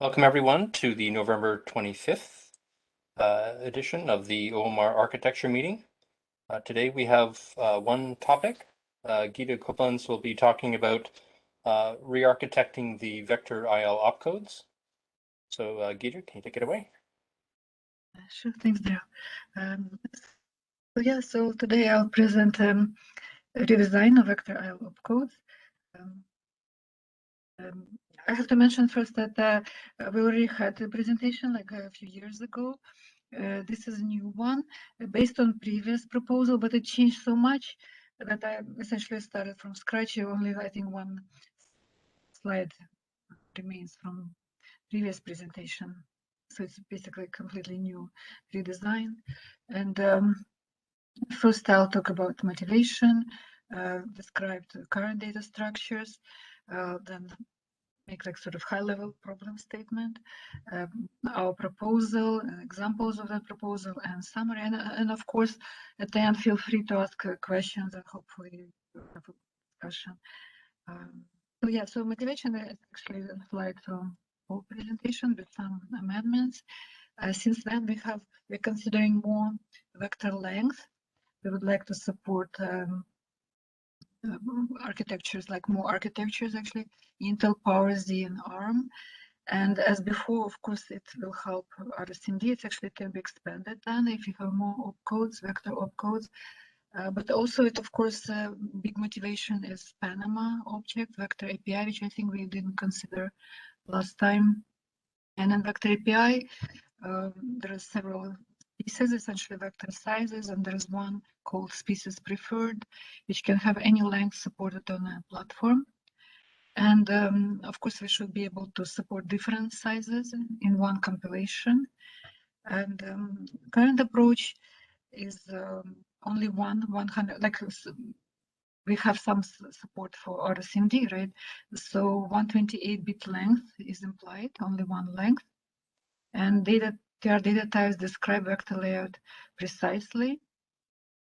Welcome everyone to the November 25th edition of the OMR Architecture Meeting. Today we have one topic. Guido Koppens will be talking about re-architecting the vector IL opcodes. So Guido, can you take it away? Sure, thanks, Daryl. So today I'll present a redesign of vector IL opcodes. I have to mention first that we already had a presentation like a few years ago. This is a new one based on previous proposal, but it changed so much that I essentially started from scratch. Only I think one slide remains from previous presentation. So it's basically a completely new redesign. And first I'll talk about motivation, describe the current data structures, then make like sort of high-level problem statement, our proposal, examples of that proposal, and summary. And of course, at the end, feel free to ask questions and hopefully have a discussion. So motivation is actually a slide from whole presentation with some amendments. Since then, we're considering more vector length. We would like to support architectures, like more architectures actually, Intel, PowerZ, and ARM. And as before, of course, it will help RSMD. It actually can be expanded then if you have more opcodes, vector opcodes. But also, it of course, big motivation is Panama object, vector API, which I think we didn't consider last time. And in vector API, there are several species, essentially vector sizes, and there is one called species preferred, which can have any length supported on a platform. And of course, we should be able to support different sizes in one compilation. And current approach is only 100, like we have some support for RSMD, right? So 128-bit length is implied, only one length. And data types describe vector layout precisely.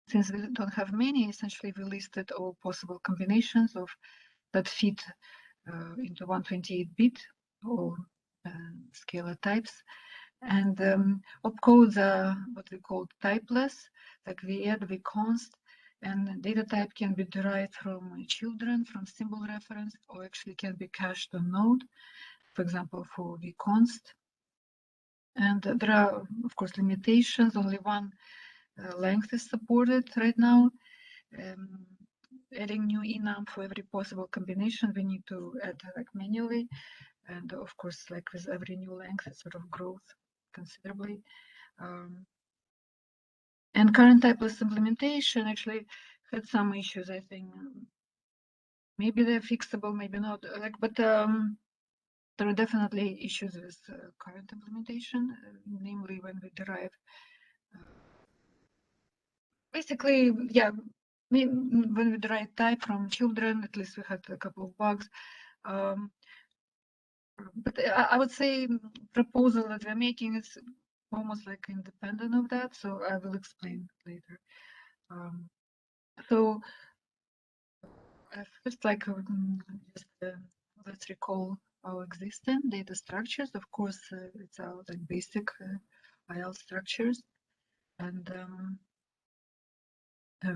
Since we don't have many, essentially we listed all possible combinations of that fit into 128-bit or scalar types. And opcodes are what we call typeless, like we add, we const, and data type can be derived from children, from symbol reference, or actually can be cached on node, for example, for vconst. And there are, of course, limitations. Only one length is supported right now. Adding new enum for every possible combination, we need to add like manually. And of course, like with every new length, it sort of grows considerably. And current typeless implementation actually had some issues, I think. Maybe they're fixable, maybe not. But there are definitely issues with current implementation, namely when we derive. Basically, yeah, when we derive type from children, at least we had a couple of bugs. But I would say proposal that we're making is almost like independent of that, so I will explain later. So first, just let's recall our existing data structures. Of course, it's our like basic IL structures, and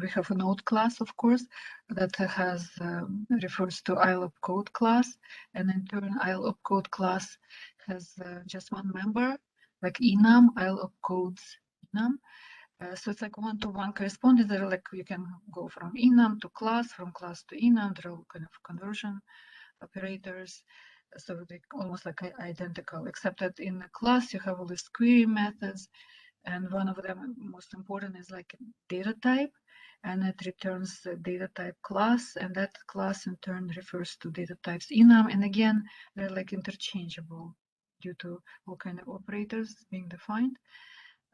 we have a node class, of course, that has refers to IL opcode class, and in turn, IL opcode class has just one member, like enum, IL opcodes enum. So it's like one-to-one correspondence. There are like you can go from enum to class, from class to enum. There are all kind of conversion operators. So they almost like identical, except that in the class you have all these query methods, and one of them most important is like data type, and it returns the data type class, and that class in turn refers to data types enum. And again, they're like interchangeable due to all kind of operators being defined.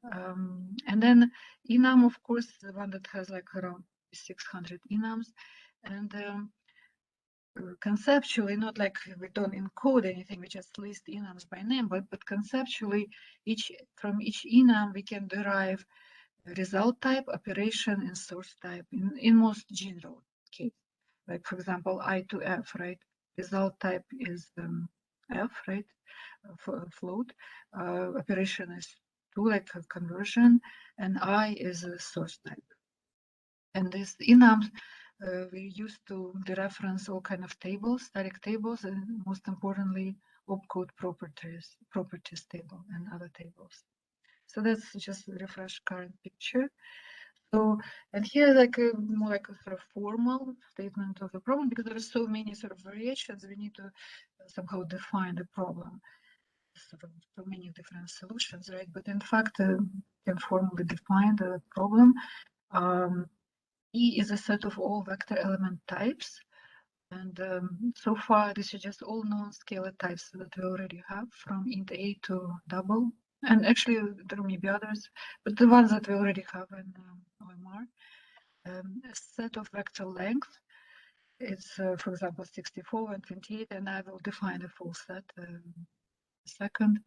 And then enum, of course, the one that has like around 600 enums, and conceptually, not like we don't encode anything, we just list enums by name, but conceptually, from each enum we can derive result type, operation, and source type in most general case. Like for example, I to F, right? Result type is f, right, float. Operation is 2, like a conversion, and I is a source type. And this enums we use to dereference all kind of tables, static tables, and most importantly, opcode properties table and other tables. So that's just refresh current picture. So, and here like a more like a sort of formal statement of the problem, because there are so many sort of variations, we need to somehow define the problem. Sort of so many different solutions, right? But in fact, can formally define the problem. E is a set of all vector element types. And so far, this is just all known scalar types that we already have, from int A to double. And actually, there may be others, but the ones that we already have in OMR. A set of vector length. It's, for example, 64 and 28, and I will define the full set in a second.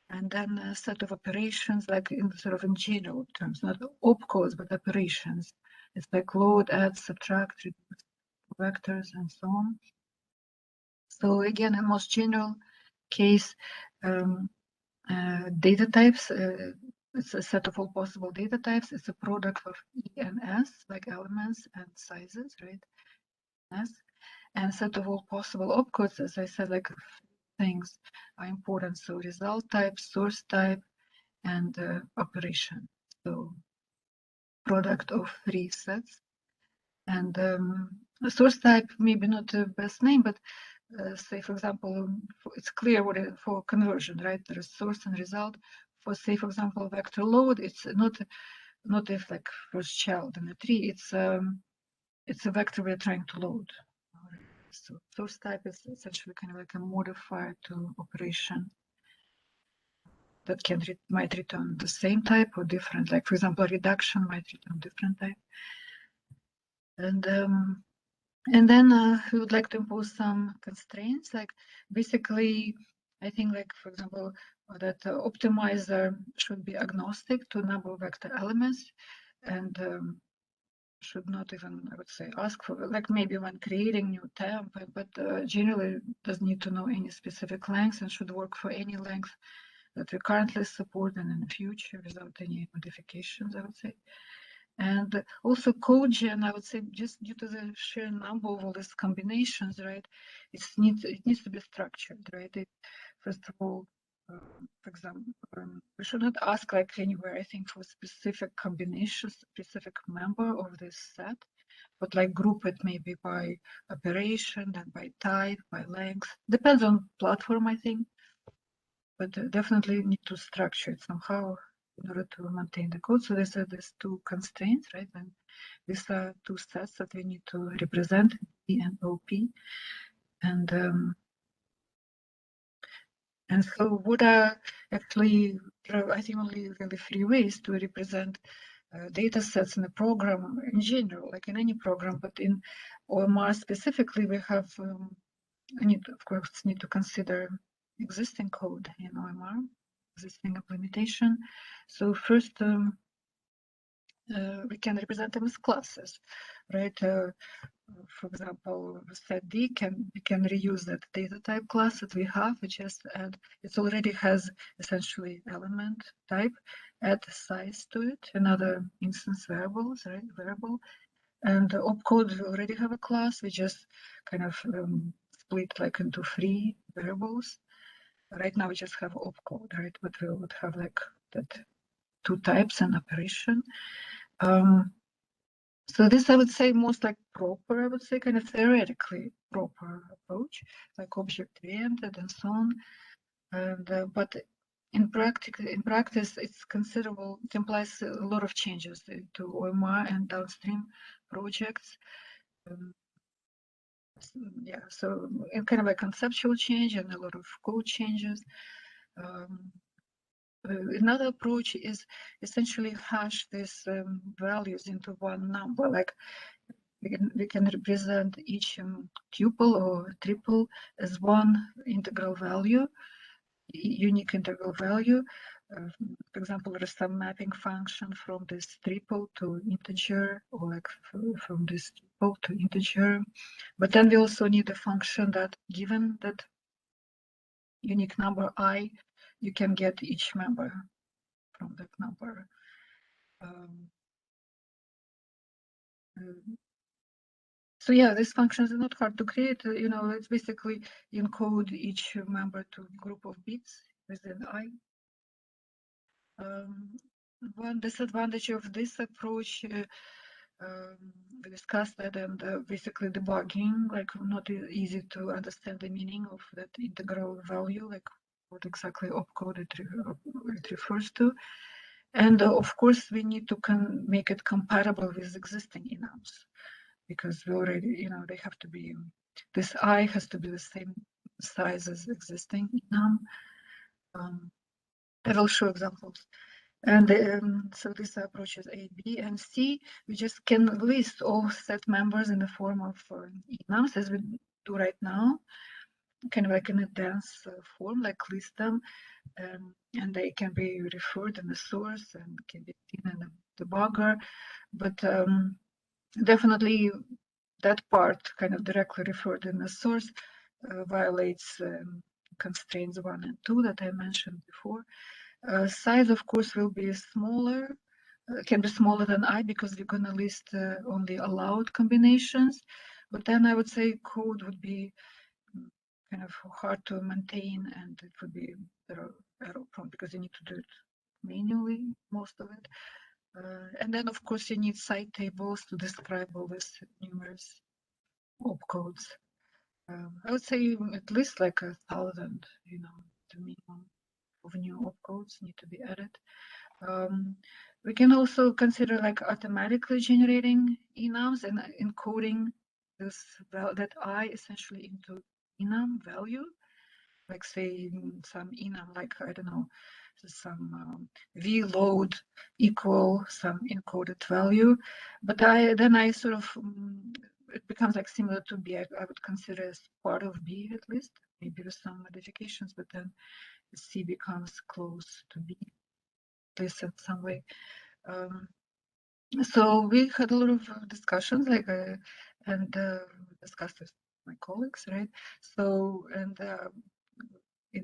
And then a set of operations, like in sort of in general terms, not opcodes, but operations. It's like load, add, subtract, reduce vectors, and so on. So again, in most general case, data types, it's a set of all possible data types. It's a product of E and S, like elements and sizes, right? S. And set of all possible opcodes, as I said, like things are important. So result type, source type, and operation. So product of 3 sets. And source type, maybe not the best name, but say, for example, it's clear what it, for conversion, right? There is source and result. For, say, for example, vector load, it's not if like first child in a tree. It's a vector we're trying to load. So source type is essentially kind of like a modifier to operation that can might return the same type or different. Like for example, reduction might return different type. And then we would like to impose some constraints, like basically, I think like, for example, that optimizer should be agnostic to number of vector elements and should not even, I would say, ask for, like maybe when creating new temp, but generally doesn't need to know any specific length and should work for any length that we currently support and in the future without any modifications, I would say. And also code gen, I would say, just due to the sheer number of all these combinations, right? It needs to be structured, right? First of all, for example, we should not ask like anywhere, I think, for specific combinations, specific member of this set, but like group it maybe by operation, then by type, by length. Depends on platform, I think, but definitely need to structure it somehow in order to maintain the code. So there's these 2 constraints, right? And these are 2 sets that we need to represent, E and OP. And so what are actually, I think, only really 3 ways to represent data sets in a program in general, like in any program, but in OMR specifically, we have, of course, need to consider existing code in OMR, existing implementation. So first, we can represent them as classes, right? For example, set D we can reuse that data type class that we have. We just add, it already has essentially element type, add size to it, another instance variables, right? Variable. And the opcode, we already have a class. We just kind of split like into 3 variables. Right now we just have opcode, right? But we would have like that 2 types and operation. So this, I would say, most like proper, I would say, kind of theoretically proper approach, like object-oriented and so on. And but in practice, it's considerable. It implies a lot of changes to OMR and downstream projects. Yeah, so in kind of a conceptual change and a lot of code changes. Another approach is essentially hash these values into one number, like we can represent each tuple or triple as one integral value, unique integral value. For example, there is some mapping function from this triple to integer, or like from this tuple to integer. But then we also need a function that, given that unique number I, you can get each member from that number. So yeah, these functions are not hard to create. You know, it's basically encode each member to a group of bits within I. One disadvantage of this approach, we discussed that, and basically debugging, like not easy to understand the meaning of that integral value, like what exactly opcode it refers to. And of course, we need to make it compatible with existing enums, because we already, you know, they have to be, this I has to be the same size as existing enum. I will show examples. And so this approach is A, B, and C. We just can list all set members in the form of enums, as we do right now, kind of like in a dense form, like list them, and they can be referred in the source and can be seen in the debugger. But definitely that part kind of directly referred in the source violates constraints 1 and 2 that I mentioned before. Size, of course, will be smaller, can be smaller than I, because we're going to list only allowed combinations. But then I would say code would be kind of hard to maintain, and it would be error prone, because you need to do it manually, most of it. And then, of course, you need site tables to describe all these numerous opcodes. I would say at least like 1,000, you know, the minimum of new opcodes need to be added. We can also consider like automatically generating enums and encoding this that I essentially into enum value, like say some enum, like I don't know, some vload equal some encoded value, but then I sort of it becomes like similar to B. I would consider as part of B at least, maybe with some modifications, but then C becomes close to B, at least in some way. So we had a lot of discussions, like and discussed with my colleagues, right? So and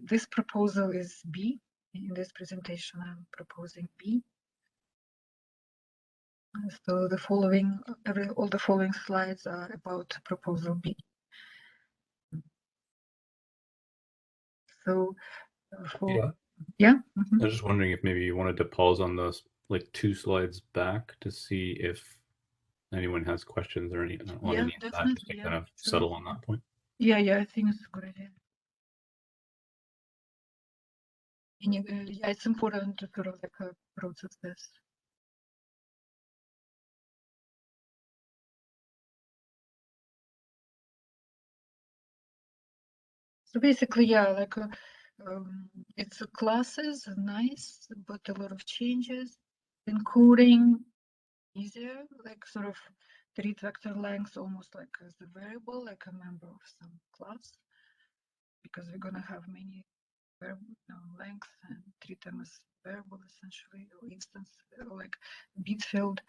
this proposal is B. In this presentation, I'm proposing B. So the following, all the following slides are about proposal B. So for yeah. I was just wondering if maybe you wanted to pause on those like 2 slides back to see if anyone has questions or any on any of that, just to kind of settle on that point. Yeah, I think it's a good idea. And yeah, it's important to sort of like process this. So basically, yeah, like it's a classes, nice, but a lot of changes. Encoding easier, like sort of treat vector length almost like as a variable, like a member of some class, because we're gonna have many length and treat them as variable essentially, or instance, or like bit field.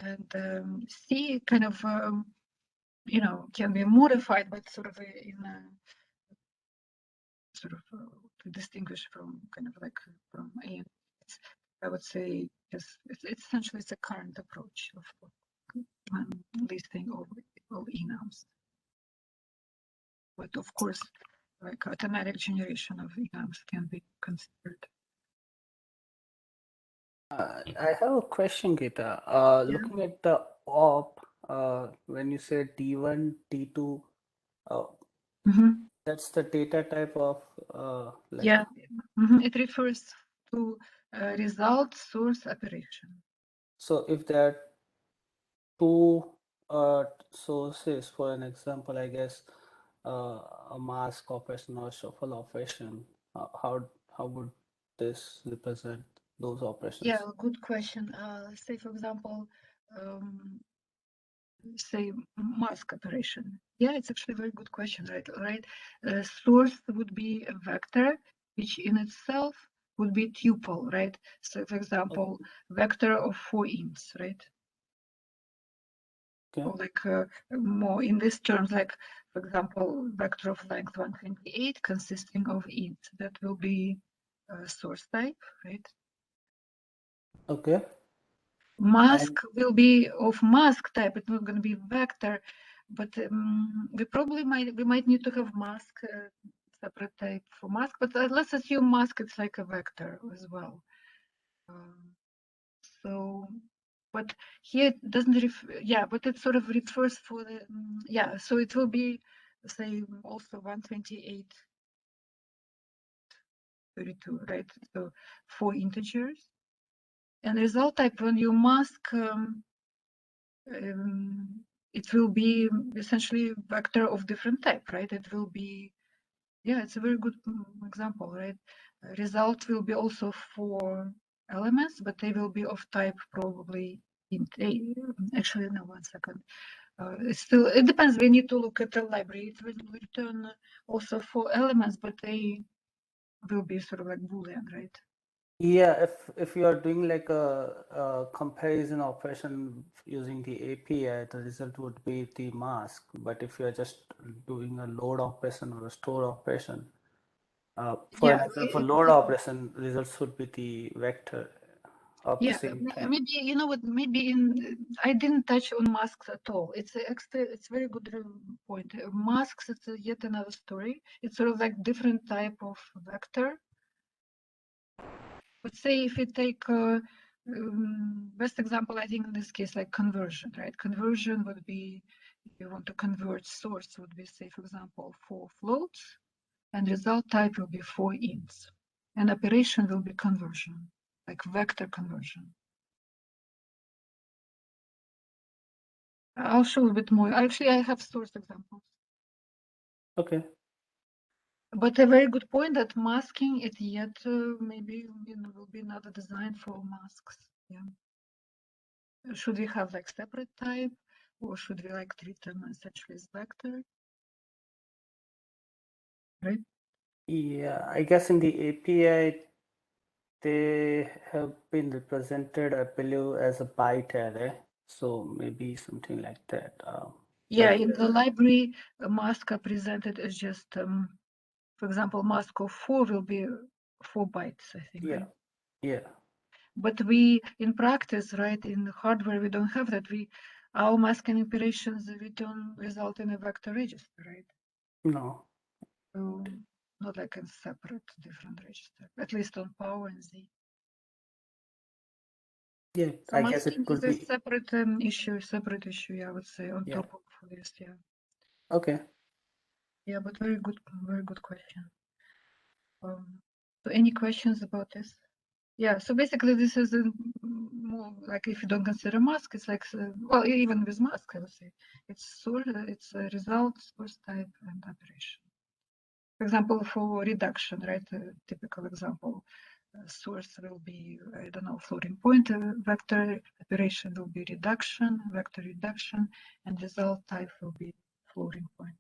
And C kind of you know, can be modified, but sort of in a sort of to distinguish from kind of like from A. I would say it's essentially it's a current approach of listing all enums. But of course, like automatic generation of enums can be considered. I have a question, Gita. Looking at the op, when you say T1, T2, that's the data type of like. Yeah, it refers to result source operation. So if there are 2 sources, for an example, I guess a mask operation or shuffle operation, how would this represent those operations? Yeah, good question. Say for example, say mask operation. Yeah, it's actually a very good question, right? Source would be a vector, which in itself would be tuple, right? So for example, vector of 4 ints, right? Okay. Or like more in these terms, like for example, vector of length 128 consisting of int. That will be source type, right? Okay. Mask will be of mask type. It's not going to be vector, but we might need to have mask separate type for mask. But let's assume mask it's like a vector as well. So, but here it doesn't but it sort of refers for the so it will be say also 128 32, right? So 4 integers, and result type when you mask it will be essentially vector of different type, right? It will be it's a very good example, right? Result will be also 4 elements, but they will be of type probably int. Actually, no, 1 second. It depends. We need to look at the library. It will return also 4 elements, but they will be sort of like Boolean, right? Yeah, if you are doing like a comparison operation using the API, the result would be the mask. But if you are just doing a load operation or a store operation, for example, load operation, results would be the vector of the same type. Maybe you know what? Maybe I didn't touch on masks at all. It's very good point. Masks, it's yet another story. It's sort of like different type of vector. But say if you take best example, I think in this case like conversion, right? Conversion would be if you want to convert source would be say for example 4 floats, and result type will be 4 ints, and operation will be conversion, like vector conversion. I'll show a bit more. Actually, I have source examples. Okay. But a very good point that masking it yet maybe will be another design for masks. Yeah. Should we have like separate type, or should we like treat them essentially as vector? Right? Yeah, I guess in the API they have been represented, I believe, as a byte array. So maybe something like that. In the library, a mask are presented as just, for example, mask of 4 will be 4 bytes, I think. Yeah, right? yeah. But we, in practice, right, in hardware, we don't have that. Our masking operations, we don't result in a vector register, right? No. So not like a separate different register, at least on Power and Z. Yeah, So I guess it masking could is a be separate issue, I would say, on top of this, Okay. Yeah, but very good question. So any questions about this? Yeah, so basically this is more like if you don't consider mask, it's like, well, even with mask, I would say, it's a result, source type, and operation. For example, for reduction, right, a typical example, source will be, I don't know, floating point vector, operation will be reduction, vector reduction, and result type will be floating point.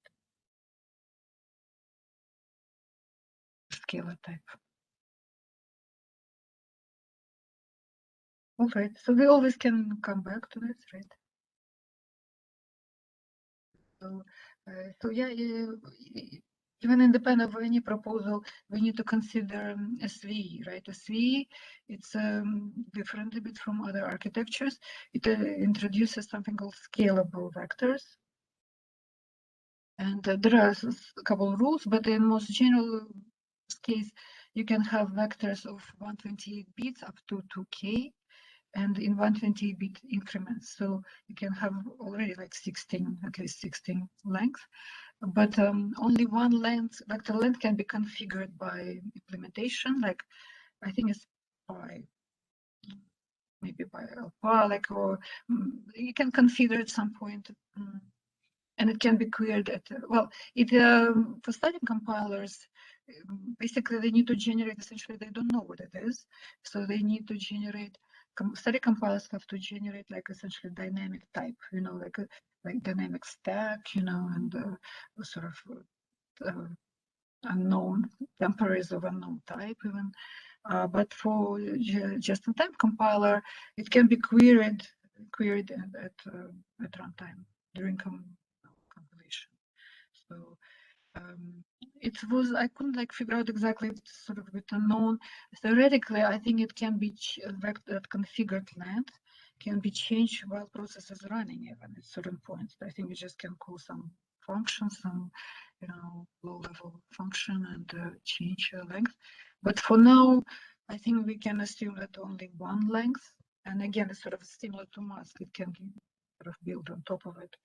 Scalar type. All right, so we always can come back to this, right? So yeah, even independent of any proposal, we need to consider SVE, right? SVE, it's different a bit from other architectures. It introduces something called scalable vectors. And there are a couple of rules, but in most general case, you can have vectors of 128 bits up to 2K, and in 128-bit increments. So you can have already like 16, at least 16 length, but only one vector length can be configured by implementation. Like I think it's maybe by alpha, or you can configure at some point. And it can be queried at, for studying compilers, basically they need to generate, essentially they don't know what it is. So they need to generate, study compilers have to generate like essentially dynamic type, like dynamic stack, and sort of unknown temporaries of unknown type even. But for just-in-time compiler, it can be queried at runtime during compilation. So it was, I couldn't like figure out exactly, it's sort of a bit unknown. Theoretically, I think it can be vector configured length can be changed while process is running even at certain points. I think we just can call some function, some low-level function and change length. But for now, I think we can assume that only one length. And again, it's sort of similar to mask. It can be sort of built on top of it.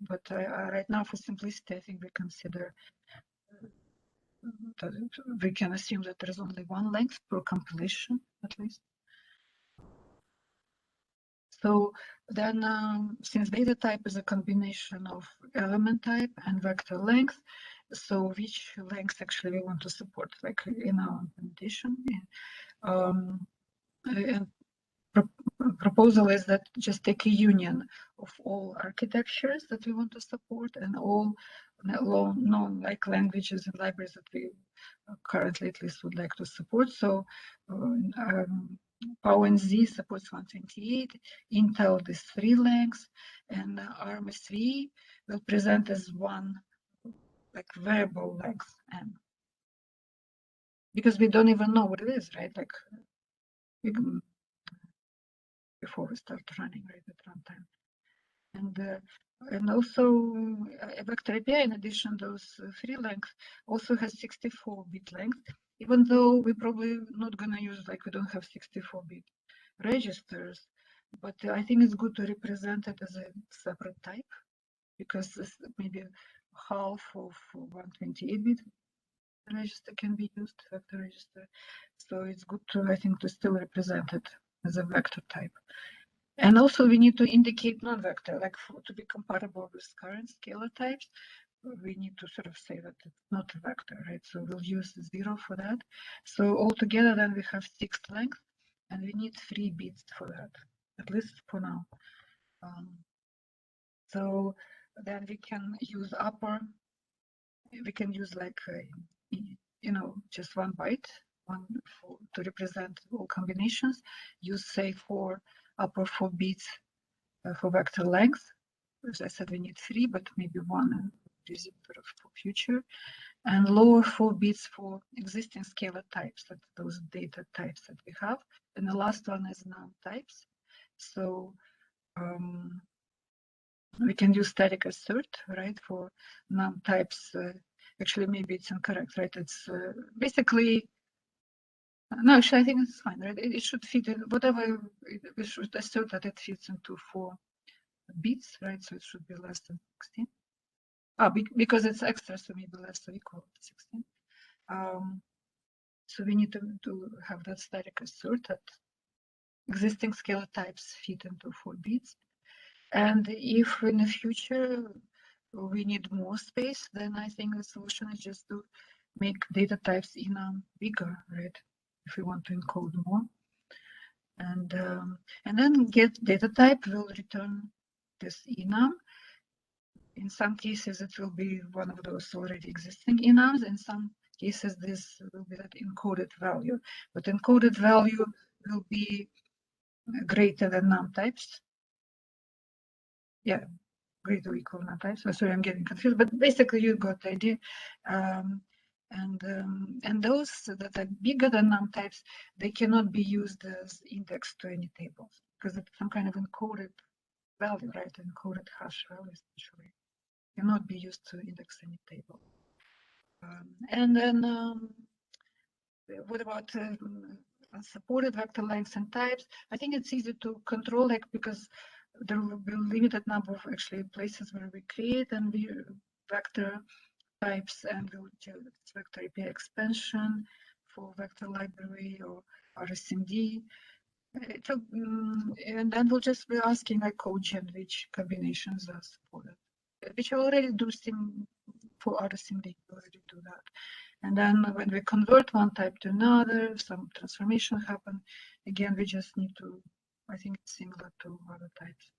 But right now, for simplicity, I think we consider that we can assume that there is only one length per compilation, at least. So then, since data type is a combination of element type and vector length, so which length actually we want to support, like in our implementation. And proposal is that just take a union of all architectures that we want to support and all known like languages and libraries that we currently at least would like to support. So PowerNZ supports 128, Intel these 3 lengths, and ARM3 will present as one like variable length n. Because we don't even know what it is, right? Like we can, before we start running, right, at runtime. And also a vector API, in addition, those 3 lengths also has 64-bit length, even though we're probably not going to use, like we don't have 64-bit registers, but I think it's good to represent it as a separate type, because this maybe half of 128-bit register can be used, vector register. So it's good to, I think, to still represent it as a vector type. And also we need to indicate non-vector, like to be compatible with current scalar types, we need to sort of say that it's not a vector, right? So we'll use 0 for that. So altogether then we have 6 lengths and we need 3 bits for that, at least for now. So then we can use upper, we can use like, just 1 byte, to represent all combinations, use say upper 4 bits for vector length. As I said, we need 3, but maybe 1 is sort of for future. And lower 4 bits for existing scalar types, like those data types that we have. And the last one is num types. So we can use static assert, right, for num types. Actually, maybe it's incorrect, right? It's basically, no, actually, I think it's fine, right? It should fit in whatever, we should assert that it fits into 4 bits, right? So it should be less than 16. Because it's extra, so maybe less or equal to 16. So we need to have that static assert that existing scalar types fit into 4 bits. And if in the future we need more space, then I think the solution is just to make data types enum bigger, right? If we want to encode more. And then get data type will return this enum. In some cases, it will be one of those already existing enums. In some cases, this will be that encoded value. But encoded value will be greater than num types. Yeah, greater or equal num types. So sorry, I'm getting confused. But basically, you got the idea. And those that are bigger than num types, they cannot be used as index to any tables because it's some kind of encoded value, right? Encoded hash value, essentially. Cannot be used to index any table. And then what about unsupported vector lengths and types? I think it's easy to control, like, because there will be a limited number of actually places where we create and we vector types, and we'll do vector API expansion for vector library or RSMD. And then we'll just be asking like codegen which combinations are supported, which I already do for RSMD, we already do that. And then when we convert one type to another, some transformation happen. Again, we just need to, I think it's similar to other types.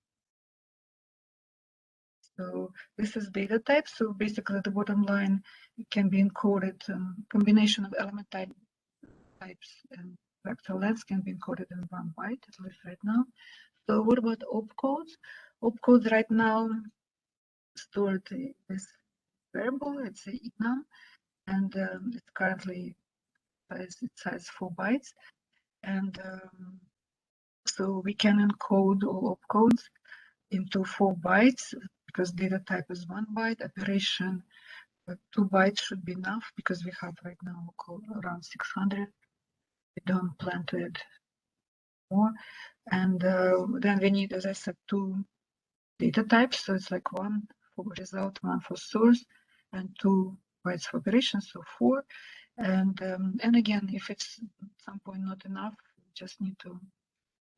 So this is data type. So basically the bottom line, it can be encoded, combination of element types and vector lengths can be encoded in 1 byte, at least right now. So what about opcodes? Opcodes right now stored this variable. It's a enum, and it's currently size 4 bytes. And so we can encode all opcodes into 4 bytes because data type is 1 byte. Operation 2 bytes should be enough because we have right now around 600. We don't plan to add more. And then we need, as I said, 2 data types. So it's like 1 for result, 1 for source, and 2 bytes for operation, so 4. And again, if it's at some point not enough, we just need to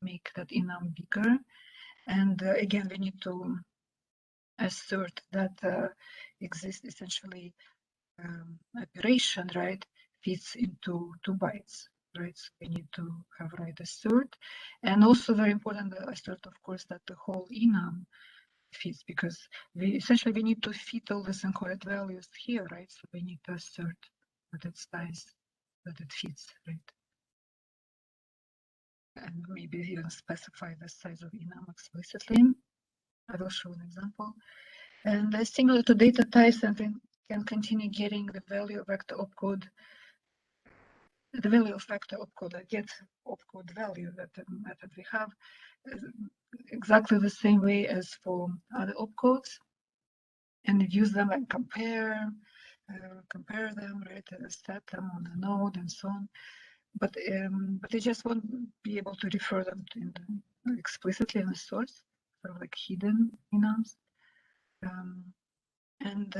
make that enum bigger. And again, we need to assert that exists essentially operation, right, fits into 2 bytes, right? So we need to have right assert. And also very important assert, of course, that the whole enum fits, because we need to fit all these encoded values here, right? So we need to assert that it size, that it fits, right? And maybe even specify the size of enum explicitly. I will show an example. And similar to data types, and we can continue getting the value of vector opcode, the value of vector opcode, I get opcode value that method we have, exactly the same way as for other opcodes, and use them and compare them, right, set them on a node and so on. But they just won't be able to refer them to explicitly in the source, sort of like hidden enums. And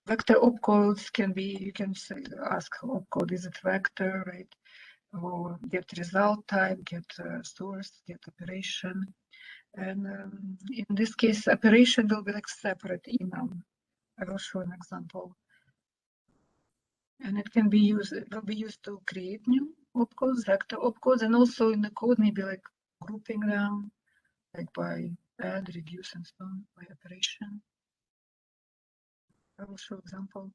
vector opcodes can be, you can say, ask opcode, is it vector, right? Or get result type, get source, get operation. And in this case, operation will be like separate enum. I will show an example. And it can be used, it will be used to create new opcodes, vector opcodes, and also in the code, maybe like grouping them, like by add, reduce, and so on, by operation. I will show example.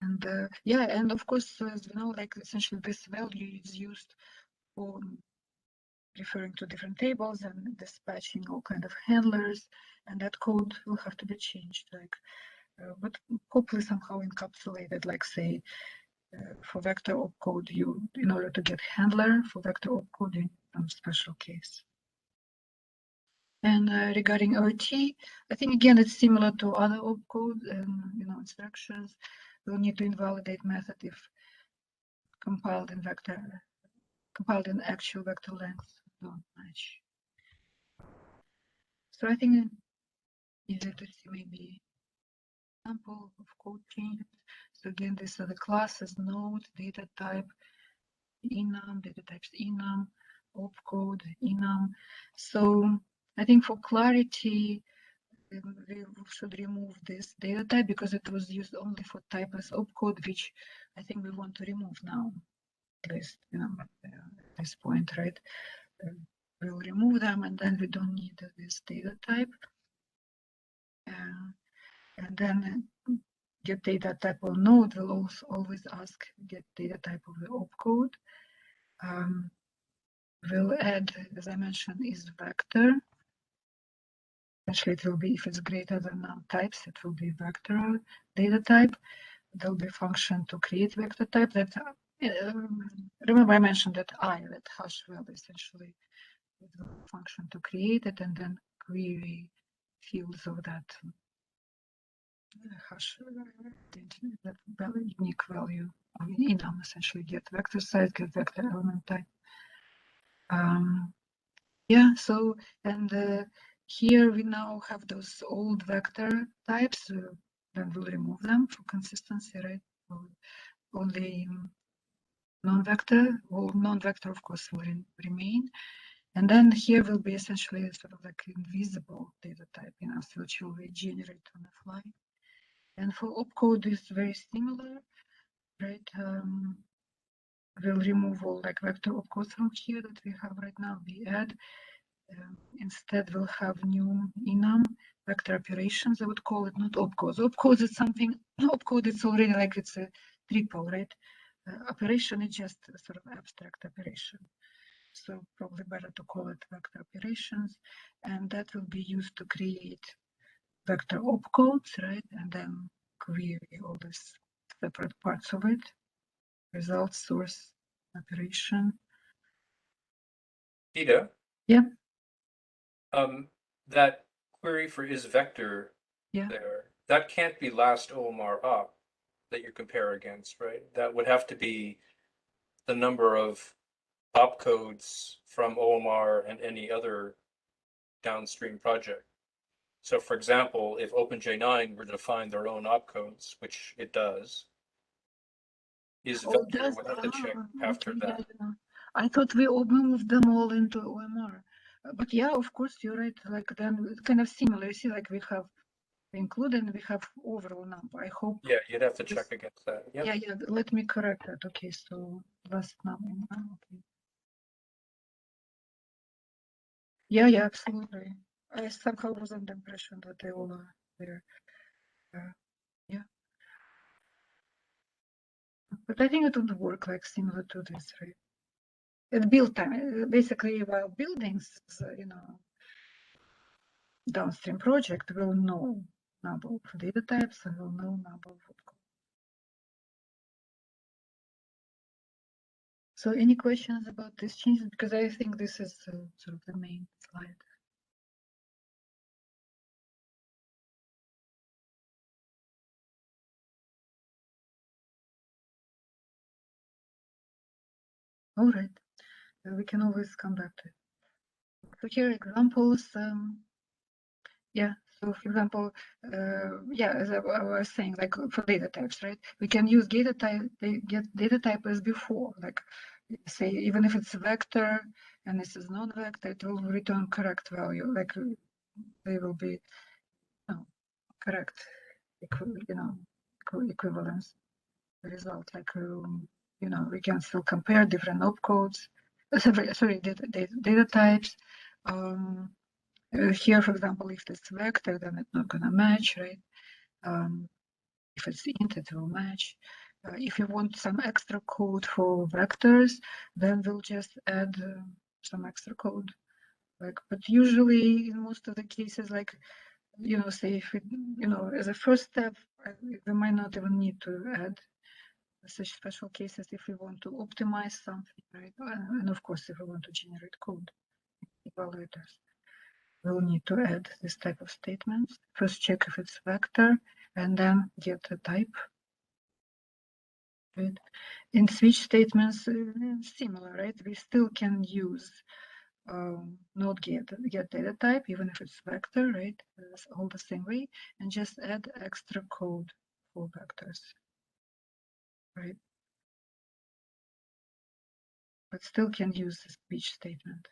And yeah, and of course, as you know, like essentially this value is used for referring to different tables and dispatching all kind of handlers, and that code will have to be changed, like, but hopefully somehow encapsulated, like say, for vector opcode, you, in order to get handler for vector opcode, in some special case. And regarding OT, I think again it's similar to other opcode and instructions. We'll need to invalidate method if compiled in actual vector length don't match. So I think easy to see maybe example of code changes. So again, these are the classes: node, data type, enum, data types enum, opcode, enum. So I think for clarity, we should remove this data type because it was used only for typeless opcode, which I think we want to remove now, at least, at this point, right? We'll remove them, and then we don't need this data type. And then get data type of node will also always ask get data type of the opcode. We'll add, as I mentioned, is vector. Actually, it will be, if it's greater than num types, it will be vector data type. There'll be a function to create vector type. That remember I mentioned that that hash value essentially is a function to create it, and then query fields of that hash, that unique value of enum, essentially get vector size, get vector element type. Yeah, so, and here we now have those old vector types, then we'll remove them for consistency, right? Only non-vector, well, non-vector of course will remain. And then here will be essentially sort of like invisible data type, which will be generated on the fly. And for opcode is very similar, right? We'll remove all like vector opcodes from here that we have right now. We add, instead we'll have new enum vector operations. I would call it not opcodes. Opcodes is something, opcode it's already like it's a triple, right? Operation is just a sort of abstract operation. So probably better to call it vector operations, and that will be used to create vector opcodes, right? And then query all these separate parts of it, result, source, operation. Gita? Yeah. That query for isVector there, that can't be last OMR up that you compare against, right? That would have to be the number of opcodes from OMR and any other downstream project. So for example, if OpenJ9 were to define their own opcodes, which it does, isVector would have to check after that. Yeah. I thought we moved them all into OMR. But yeah, of course, you're right. Like then it's kind of similar. You see, like we have included and we have overall number. I hope. Yeah, you'd have to check against that. Yep. Yeah. Let me correct that. Okay, so last number. Okay. Yeah, absolutely. I somehow was under the impression that they all are there. Yeah. But I think it would work like similar to this, right? At build time, basically, while buildings, downstream project will know number of data types and will know number of opcodes. So any questions about these changes? Because I think this is sort of the main slide. All right, we can always come back to it. So here are examples. Yeah, so for example, as I was saying, like for data types, right? We can use data type as before, like say even if it's a vector and this is non-vector, it will return correct value, like they will be correct, equivalence result. Like we can still compare different opcodes. Sorry, data types. Here, for example, if it's vector, then it's not gonna match, right? If it's int, it will match. If you want some extra code for vectors, then we'll just add some extra code. But usually in most of the cases, like, say if it, as a first step, we might not even need to add such special cases if we want to optimize something, right? And of course, if we want to generate code, evaluators, we'll need to add this type of statements. First check if it's vector, and then get a type. Right? In switch statements, similar, right? We still can use not get data type, even if it's vector, right? It's all the same way, and just add extra code for vectors, right? But still can use the switch statement.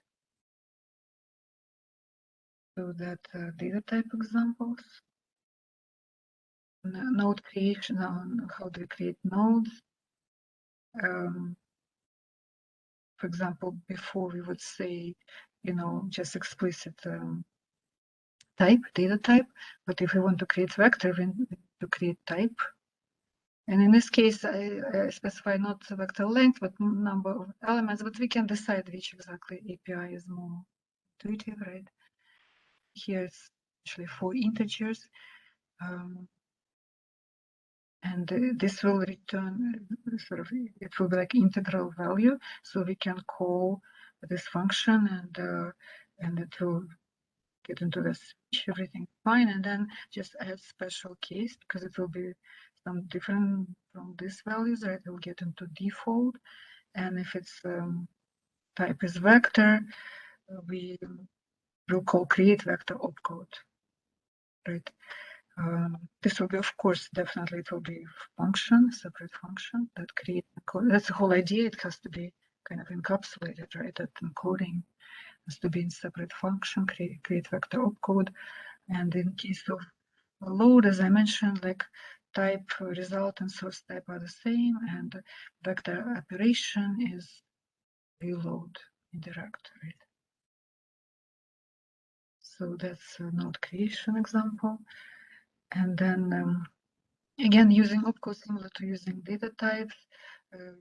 So that data type examples, node creation, how do we create nodes? For example, before we would say, just explicit type, data type, but if we want to create vector, we need to create type. And in this case, I specify not the vector length, but number of elements, but we can decide which exactly API is more intuitive, right? Here it's actually 4 integers. And this will return it will be like integral value. So we can call this function and it will get into the switch, everything fine, and then just add special case because it will be some different from these values, right? It will get into default. And if it's type is vector, we will call create vector opcode, right? This will be, of course, definitely it will be function, separate function that create code. That's the whole idea. It has to be kind of encapsulated, right? That encoding has to be in separate function, create vector opcode. And in case of load, as I mentioned, like type result and source type are the same, and vector operation is reload indirect, right? So that's a node creation example. And then again, using opcode similar to using data types,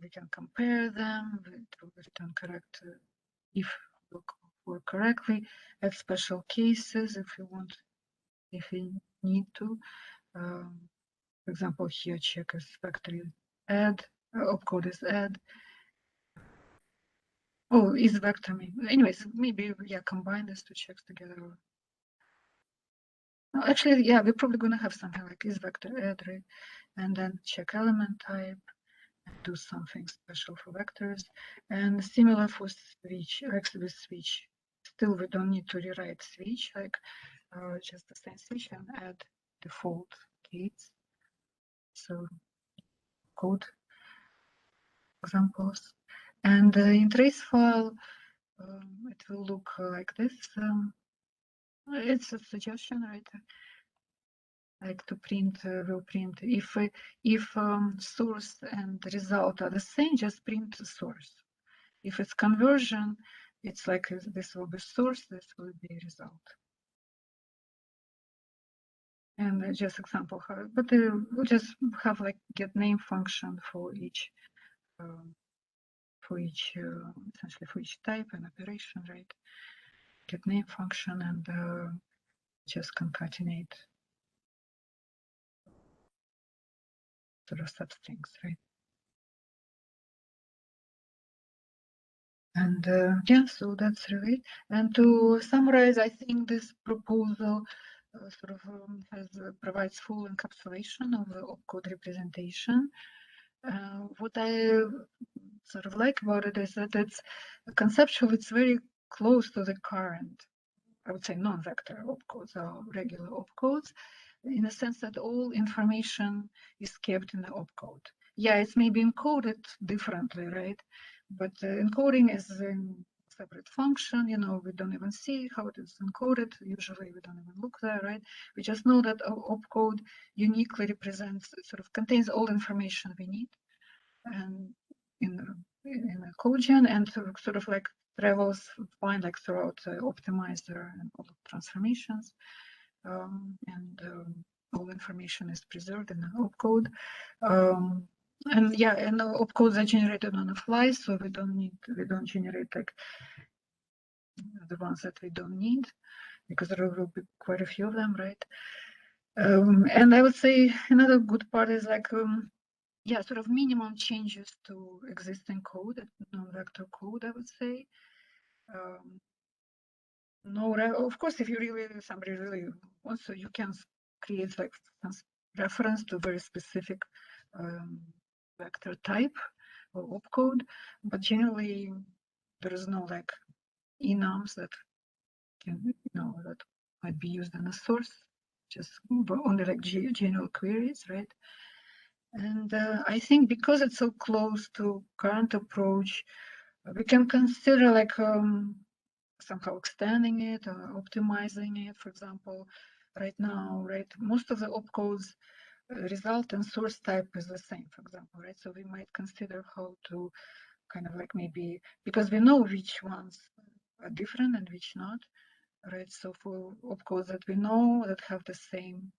we can compare them. It will return correct if we work correctly. Add special cases if you want. If we need to. For example, here check is factory add, opcode is add. Oh, is vector maybe. Anyways, maybe yeah, combine these two checks together. Actually, yeah, we're probably gonna have something like is vector add, right? And then check element type and do something special for vectors. And similar for switch, actually with switch. Still, we don't need to rewrite switch, like just the same switch and add default gates. So code examples. And in trace file, it will look like this. It's a suggestion, right? Like to print, will print if source and result are the same, just print the source. If it's conversion, it's like this will be source, this will be result. And just example, but we'll just have like get name function for each essentially for each type and operation, right? Get name function and just concatenate sort of substrings, right? And yeah, so that's really. And to summarize, I think this proposal sort of provides full encapsulation of the opcode representation. What I sort of like about it is that it's conceptually, it's very close to the current, I would say, non-vector opcodes or regular opcodes, in the sense that all information is kept in the opcode. Yeah, it's maybe encoded differently, right? But encoding is a separate function, we don't even see how it is encoded. Usually we don't even look there, right? We just know that our opcode uniquely represents, sort of contains all information we need and in a code gen, and sort of like travels fine like throughout the optimizer and all transformations. All information is preserved in the opcode. And yeah, and opcodes are generated on the fly, so we don't generate like the ones that we don't need, because there will be quite a few of them, right? And I would say another good part is like yeah, sort of minimum changes to existing code, non-vector code, I would say. No, of course, if you somebody really wants to, you can create like reference to very specific vector type or opcode, but generally there is no like enums that can, that might be used in a source, just only like general queries, right? And I think because it's so close to current approach, we can consider like somehow extending it or optimizing it. For example, right now, right, most of the opcodes result and source type is the same, for example, right? So we might consider how to kind of like maybe, because we know which ones are different and which not, right? So for opcodes that we know that have the same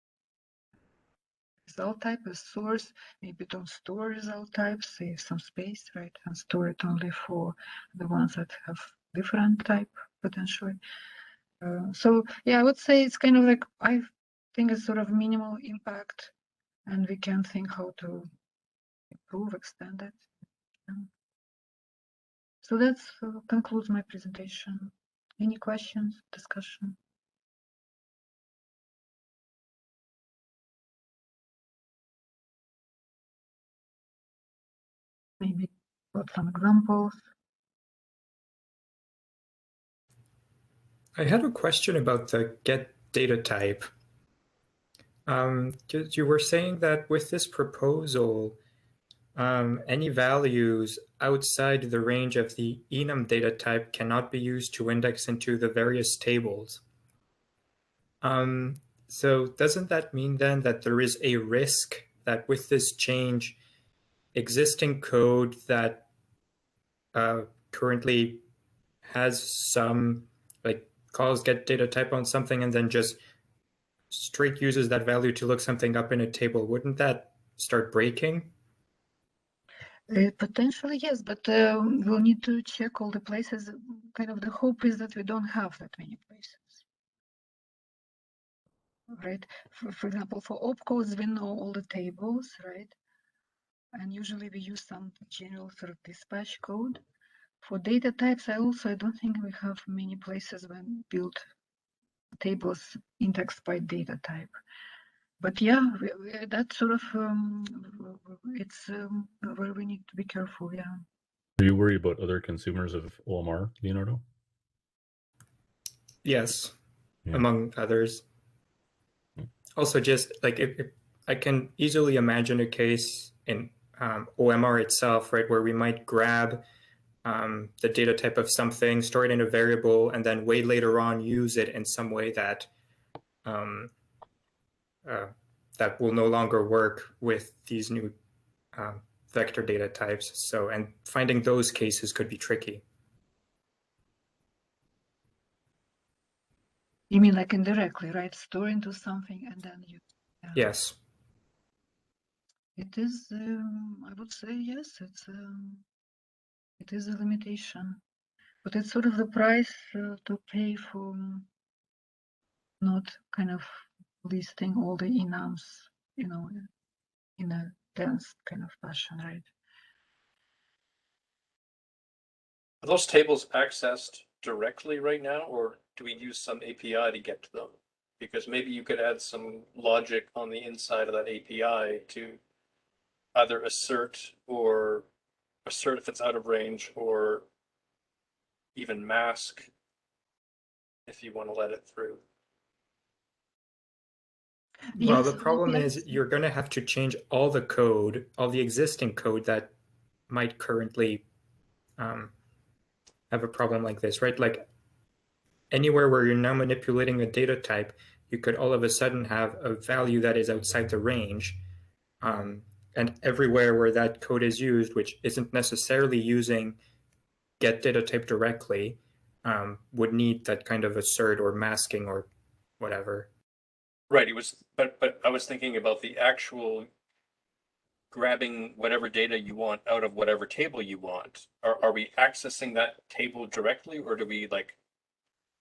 result type as source, maybe don't store result types, save some space, right? And store it only for the ones that have different type potentially. So yeah, I would say it's kind of like, I think it's sort of minimal impact, and we can think how to improve, extend it. So that concludes my presentation. Any questions, discussion? Maybe got some examples. I had a question about the get data type. You were saying that with this proposal, any values outside the range of the enum data type cannot be used to index into the various tables. So doesn't that mean then that there is a risk that with this change, existing code that currently has some like calls get data type on something and then just straight uses that value to look something up in a table, wouldn't that start breaking? Potentially, yes, but we'll need to check all the places. Kind of the hope is that we don't have that many places. right? For example, for opcodes, we know all the tables, right? And usually we use some general sort of dispatch code. For data types, I don't think we have many places when build tables indexed by data type. But yeah, that's sort of it's where we need to be careful. Yeah. Are you worried about other consumers of OMR, Leonardo? Yes, Yeah. among others. Also, just like if I can easily imagine a case in OMR itself, right, where we might grab the data type of something, store it in a variable, and then way later on use it in some way that that will no longer work with these new vector data types. So, and finding those cases could be tricky. You mean like indirectly, right? Store into something and then you. Yeah. Yes. It is. I would say yes. It is a limitation, but it's sort of the price to pay for not kind of listing all the enums, you know, in a dense kind of fashion, right? Are those tables accessed directly right now, or do we use some API to get to them? Because maybe you could add some logic on the inside of that API to either assert if it's out of range, or even mask if you want to let it through. Well, Yes, the problem yes. is you're going to have to change all the code, all the existing code that might currently have a problem like this, right? Like anywhere where you're now manipulating a data type, you could all of a sudden have a value that is outside the range. And everywhere where that code is used, which isn't necessarily using get data type directly, would need that kind of assert or masking or whatever. Right. It was, but I was thinking about the actual grabbing whatever data you want out of whatever table you want. Are we accessing that table directly, or do we like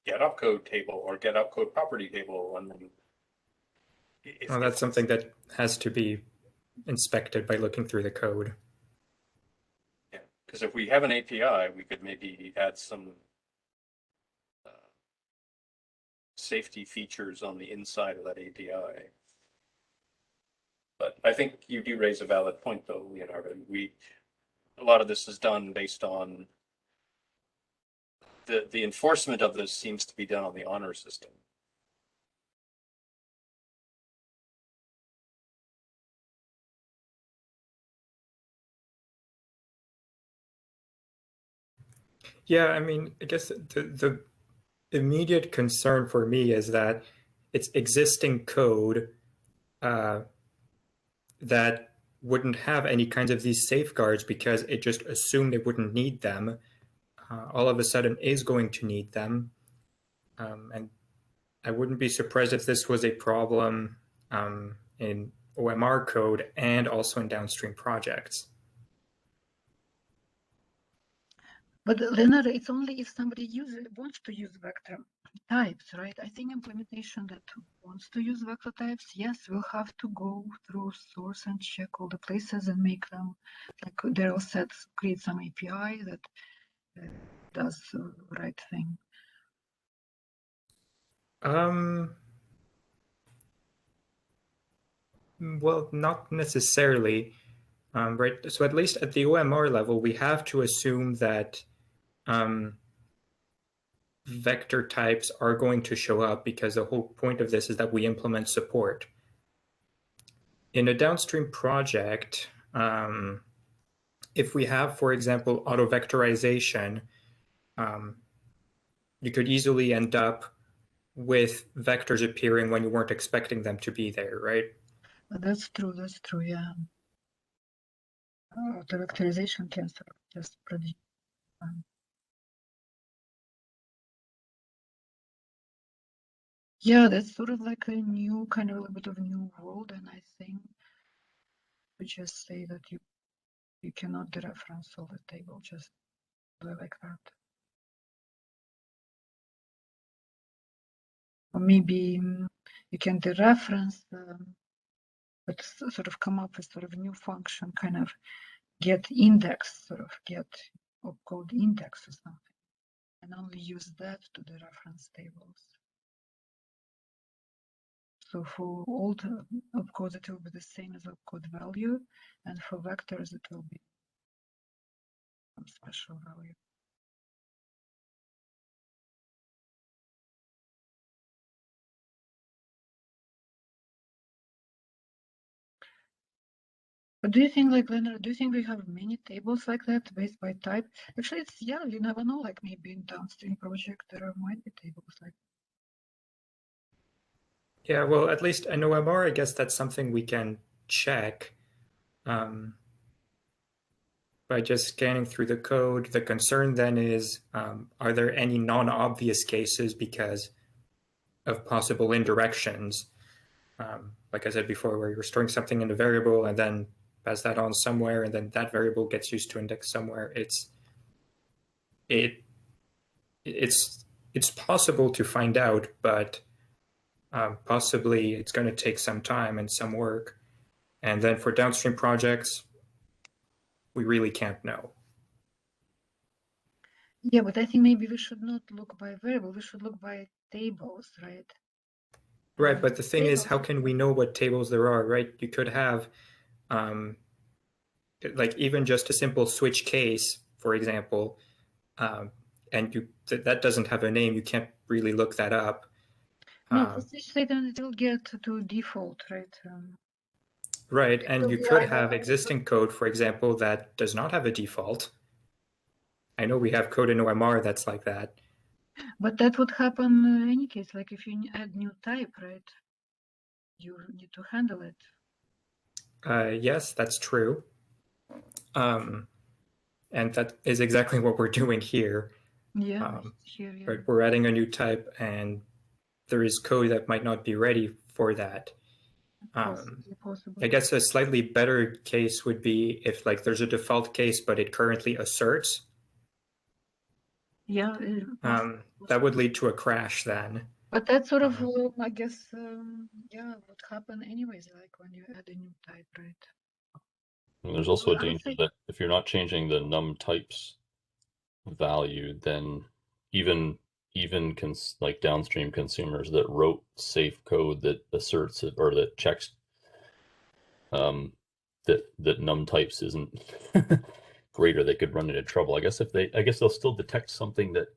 get opcode table or get opcode property table? And then Well, that's something that has to be inspected by looking through the code. Yeah, because if we have an API, we could maybe add some safety features on the inside of that API. But I think you do raise a valid point, though, Leonardo. A lot of this is done based on the enforcement of this seems to be done on the honor system. Yeah, I mean, I guess the immediate concern for me is that it's existing code that wouldn't have any kinds of these safeguards because it just assumed it wouldn't need them. All of a sudden is going to need them. And I wouldn't be surprised if this was a problem in OMR code and also in downstream projects. But Leonard, it's only if somebody wants to use vector types, right? I think implementation that wants to use vector types, yes, we'll have to go through source and check all the places and make them like there are sets, create some API that does the right thing. Well, not necessarily, right? So at least at the OMR level, we have to assume that vector types are going to show up because the whole point of this is that we implement support. In a downstream project, if we have, for example, auto-vectorization, you could easily end up with vectors appearing when you weren't expecting them to be there, right? That's true, yeah. The vectorization can sort of just produce. Yeah, that's sort of like a new kind of a little bit of new world, and I think we just say that you cannot dereference all the table, just do it like that. or maybe you can dereference, but sort of come up with sort of new function, kind of get index, sort of get opcode index or something, and only use that to the reference tables. So for all the opcodes, it will be the same as opcode value, and for vectors, it will be some special value. But do you think, like Leonard, do you think we have many tables like that based by type? Actually, it's, yeah, you never know, like maybe in downstream project there might be tables like. Yeah, well, at least in OMR, I guess that's something we can check by just scanning through the code. The concern then is, are there any non-obvious cases because of possible indirections? Like I said before, where you're storing something in a variable and then pass that on somewhere, and then that variable gets used to index somewhere. It's possible to find out, but possibly it's going to take some time and some work. And then for downstream projects, we really can't know. Yeah, but I think maybe we should not look by variable, we should look by tables, right? Right, but the thing is, how can we know what tables there are, right? You could have, like even just a simple switch case, for example, and that doesn't have a name. You can't really look that up. No, for switch state, it will get to default, right? Right, and you could have existing code, for example, that does not have a default. I know we have code in OMR that's like that. But that would happen in any case, like if you add new type, right? You need to handle it. Yes, that's true. And that is exactly what we're doing here. Yeah, here, yeah. Right, we're adding a new type, and there is code that might not be ready for that. Possible. I guess a slightly better case would be if like there's a default case, but it currently asserts. Yeah. That would lead to a crash then. But that sort of, I guess, yeah, would happen anyways, like when you add a new type, right? And there's also a danger that if you're not changing the num types value, then even like downstream consumers that wrote safe code that asserts it or that checks that num types isn't greater, they could run into trouble. I guess they'll still detect something that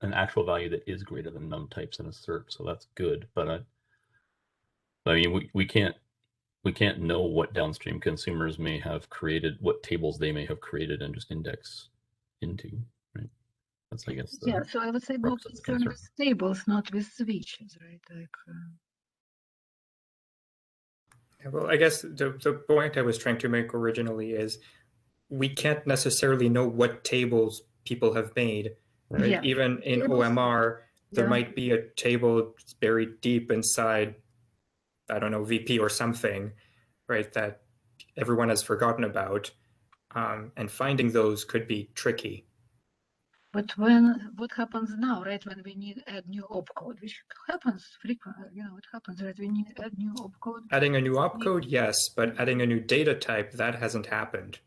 an actual value that is greater than num types and assert, so that's good. But I mean, we can't know what downstream consumers may have created, what tables they may have created and just index into, right? That's, I guess, yeah. So I would say more concerned with tables, not with switches, right? Like. Well, I guess the point I was trying to make originally is we can't necessarily know what tables people have made, right? Yeah. Even in OMR, there might be a table buried deep inside, I don't know, VP or something, right, that everyone has forgotten about. And finding those could be tricky. But what happens now, right? When we need add new opcode, which happens frequently, it happens, right? We need add new opcode. Adding a new opcode, yes, but adding a new data type, that hasn't happened.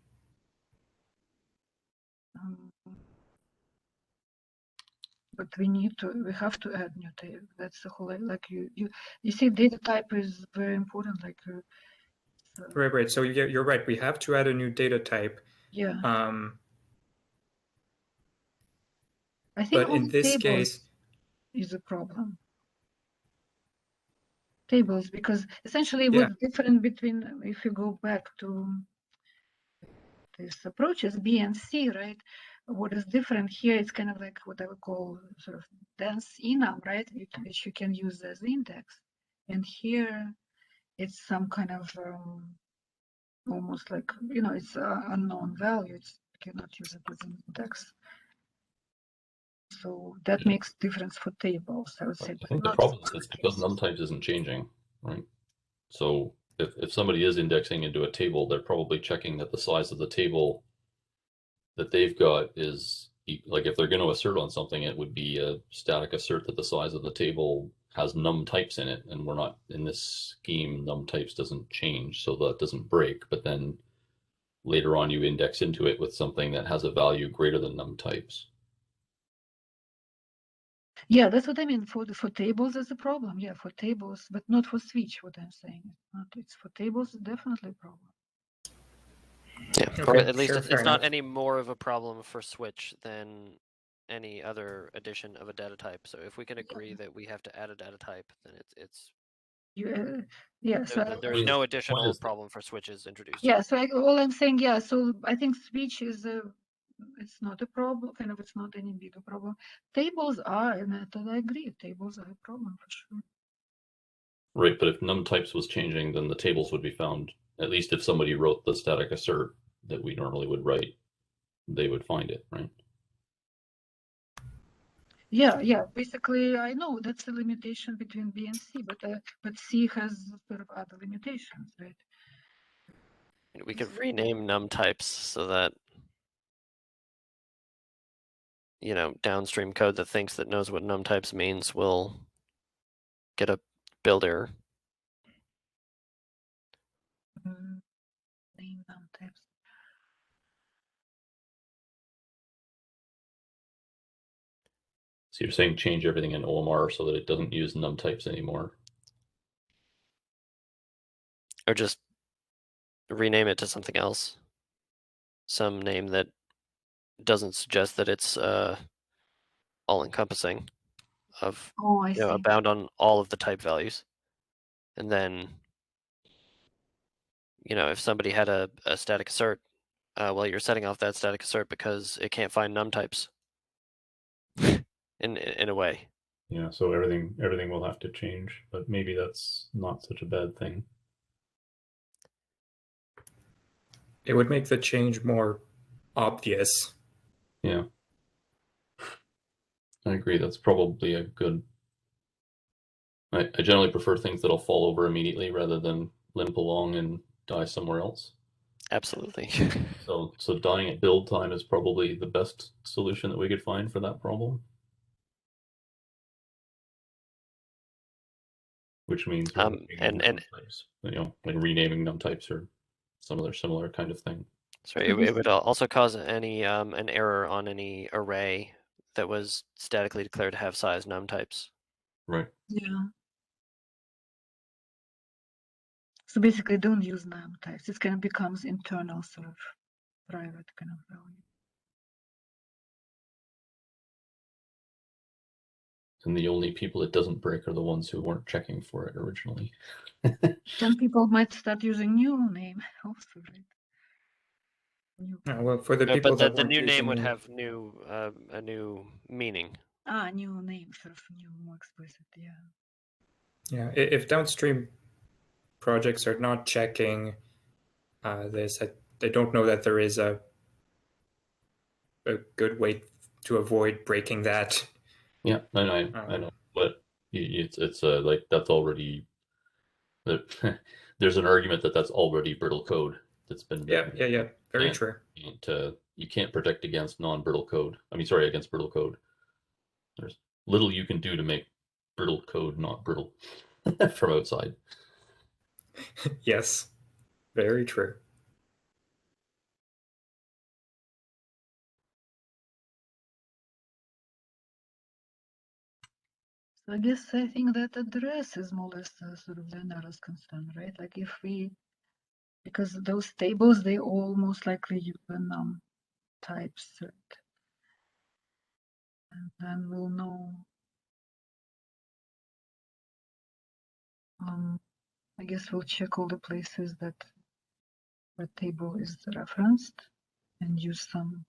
But we have to add new type. That's the whole, like you see, data type is very important. Like. Right. So you're right. We have to add a new data type. Yeah. I think but in this case is a problem. Tables, because essentially what's different between, if you go back to these approaches B and C, right? What is different here is kind of like what I would call sort of dense enum, right? Which you can use as index. And here it's some kind of almost like, it's an unknown value. You cannot use it as an index. So that makes difference for tables, I would say. I think the problem is because num types isn't changing, right? So if somebody is indexing into a table, they're probably checking that the size of the table that they've got is, like if they're going to assert on something, it would be a static assert that the size of the table has num types in it, and we're not in this scheme, num types doesn't change, so that doesn't break. But then later on, you index into it with something that has a value greater than num types. Yeah, that's what I mean. For tables, that's a problem. Yeah, for tables, but not for switch. What I'm saying, it's for tables, definitely a problem. Yeah, Okay, or at least sure, it's fair not enough. any more of a problem for switch than any other addition of a data type. So if we can agree that we have to add a data type, then it's Yeah. So there's no additional is- problem for switches introduced. yeah. So all I'm saying, yeah. So I think switch is it's not a problem. Kind of, it's not any bigger problem. Tables are, and I agree. Tables are a problem for sure. Right, but if num types was changing, then the tables would be found. At least if somebody wrote the static assert that we normally would write, they would find it, right? Yeah. Basically, I know that's a limitation between B and C, but C has sort of other limitations, right? We could rename num types so that downstream code that thinks that knows what num types means will get a build error. Name num types. So you're saying change everything in OMR so that it doesn't use num types anymore. Or just rename it to something else. Some name that doesn't suggest that it's all-encompassing of I see. a bound on all of the type values. And then, if somebody had a static assert, well, you're setting off that static assert because it can't find num types in a way. Yeah, so everything will have to change, but maybe that's not such a bad thing. It would make the change more obvious. Yeah. I agree. That's probably a good. I generally prefer things that'll fall over immediately rather than limp along and die somewhere else. Absolutely. So dying at build time is probably the best solution that we could find for that problem. Which means and types, like renaming num types or some other similar kind of thing. So it would also cause any an error on any array that was statically declared to have size num types. Right. Yeah. So basically, don't use num types. It kind of becomes internal, sort of private kind of value. And the only people it doesn't break are the ones who weren't checking for it originally. Then people might start using new name also, right? Well, for the people But that the weren't new name using would have a new meaning. New name, sort of new, more explicit, yeah. Yeah, if downstream projects are not checking this, they don't know that there is a good way to avoid breaking that. Yeah, I know, but it's like that's already. There's an argument that that's already brittle code that's been written. Yeah, very true. And you can't protect against non-brittle code. Against brittle code. There's little you can do to make brittle code not brittle from outside. Yes, very true. So I think that addresses more or less sort of the analysis concern, right? Like because those tables, they all most likely use the num types, right? And then we'll know. I guess we'll check all the places that the table is referenced and use some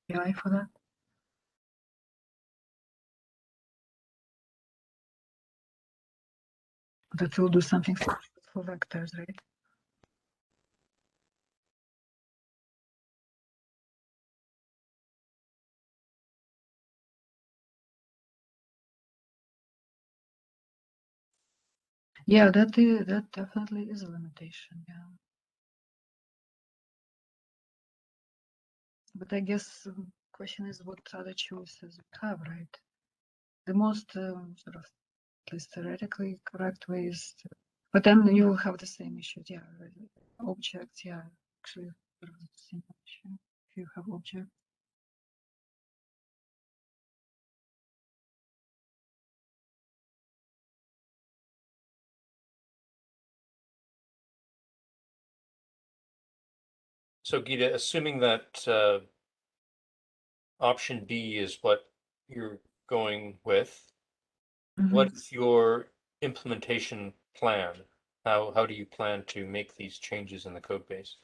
API for that. That will do something special for vectors, right? Yeah, that definitely is a limitation, yeah. But I guess the question is what other choices we have, right? The most sort of at least theoretically correct ways. But then you will have the same issues. Yeah, really. Objects. Yeah, actually, sort of the same issue if you have objects. So Gita, assuming that option B is what you're going with, what's your implementation plan? How do you plan to make these changes in the code base?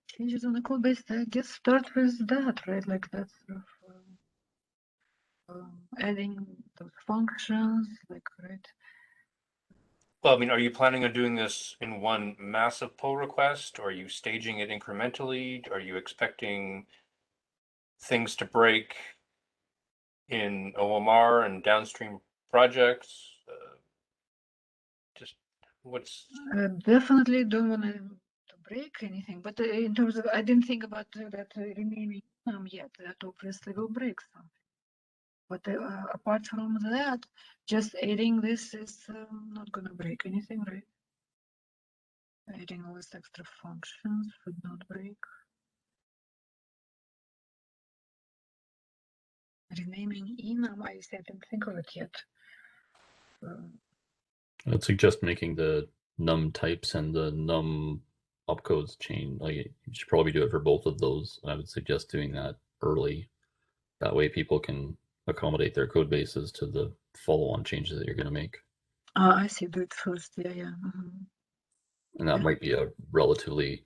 Changes in the code base, I guess, start with that, right? Like that's sort of adding those functions, like, right? Well, I mean, are you planning on doing this in one massive pull request? Or are you staging it incrementally? Are you expecting things to break in OMR and downstream projects? Just what's... Definitely don't want to break anything, but in terms of, I didn't think about that remaining yet. That obviously will break something. But apart from that, just adding this is not going to break anything, right? Adding all these extra functions would not break. Renaming enum, I didn't think of it yet. I'd suggest making the num types and the num opcodes chain. Like you should probably do it for both of those. I would suggest doing that early. That way people can accommodate their code bases to the follow-on changes that you're going to make. I see, do it first, yeah. And that might be a relatively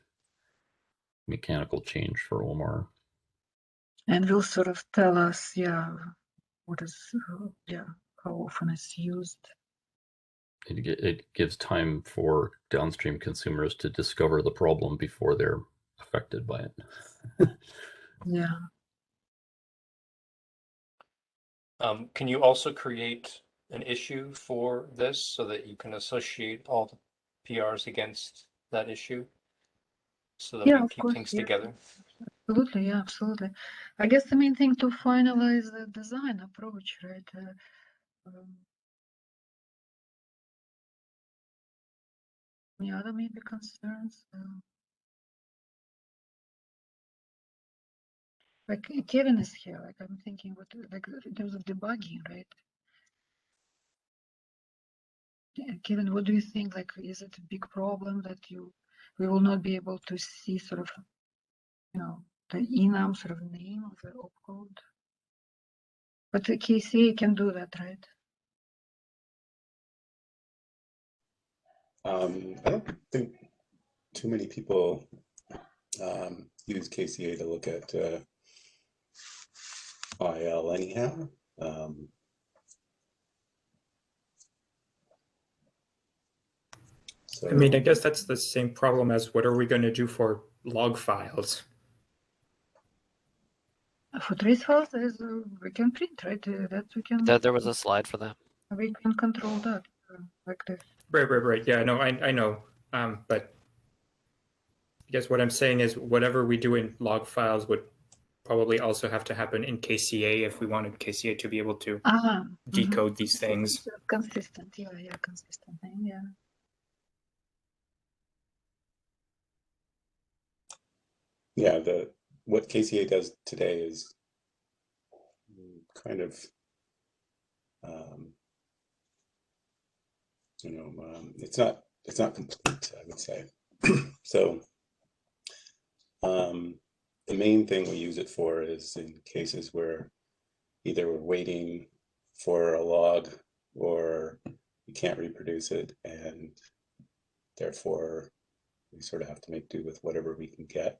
mechanical change for OMR. And will sort of tell us, what is, how often it's used. It gives time for downstream consumers to discover the problem before they're affected by it. Yeah. Can you also create an issue for this so that you can associate all the PRs against that issue so that we keep things together? Absolutely, yeah, absolutely. I guess the main thing to finalize the design approach, right? Any other maybe concerns? Like Kevin is here, like I'm thinking what, like in terms of debugging, right? Kevin, what do you think? Like, is it a big problem that we will not be able to see sort of, the enum sort of name of the opcode? But the KCA can do that, right? I don't think too many people use KCA to look at IL anyhow. So, I mean, I guess that's the same problem as what are we going to do for log files? For trace files, we can print, right? That we can. There was a slide for that. We can control that like this. Right. Yeah, no, I know. But I guess what I'm saying is whatever we do in log files would probably also have to happen in KCA if we wanted KCA to be able to decode these things. Consistent, yeah, consistent thing, yeah. Yeah, what KCA does today is kind of, it's not complete, I would say. So the main thing we use it for is in cases where either we're waiting for a log or we can't reproduce it, and therefore we sort of have to make do with whatever we can get.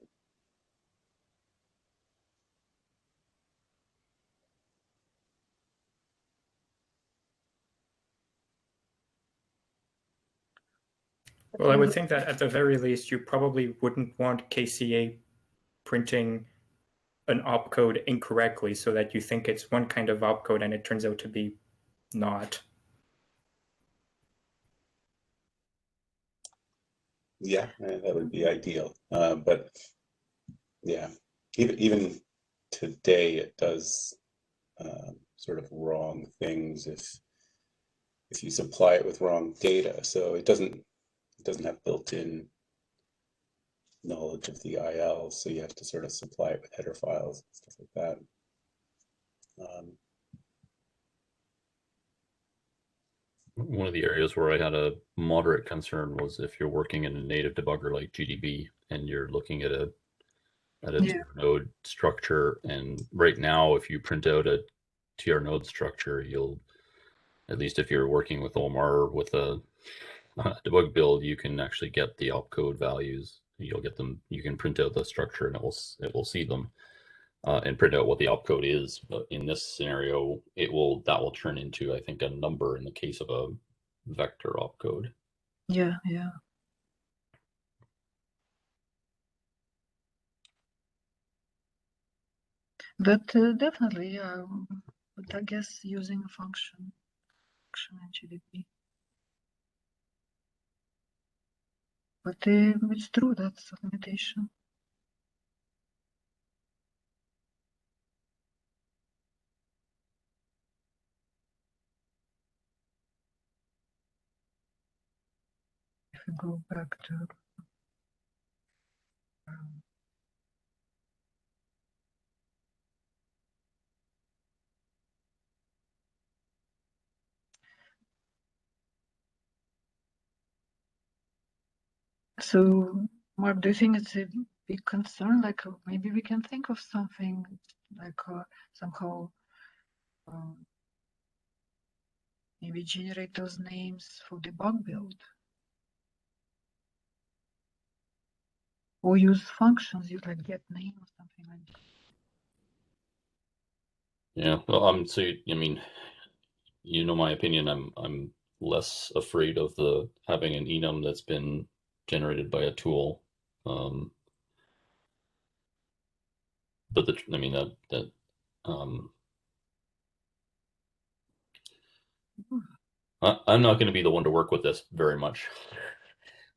Well, I would think that at the very least, you probably wouldn't want KCA printing an opcode incorrectly so that you think it's one kind of opcode and it turns out to be not. Yeah, that would be ideal. But yeah, even today it does sort of wrong things if you supply it with wrong data. So it doesn't have built-in knowledge of the IL, so you have to sort of supply it with header files and stuff like that. One of the areas where I had a moderate concern was if you're working in a native debugger like GDB and you're looking at a TR node structure, and right now if you print out a TR node structure, you'll, at least if you're working with OMR with a debug build, you can actually get the opcode values. You'll get them. You can print out the structure, and it will see them and print out what the opcode is. But in this scenario, that will turn into, I think, a number in the case of a vector opcode. Yeah, yeah. But definitely, but I guess using a function in GDB. But it's true, that's a limitation. If we go back to so, Mark, do you think it's a big concern? Like maybe we can think of something like somehow maybe generate those names for debug build, or use functions, use like get name or something like that. Yeah, well, so I mean, you know my opinion. I'm less afraid of having an enum that's been generated by a tool. But I mean I'm not going to be the one to work with this very much.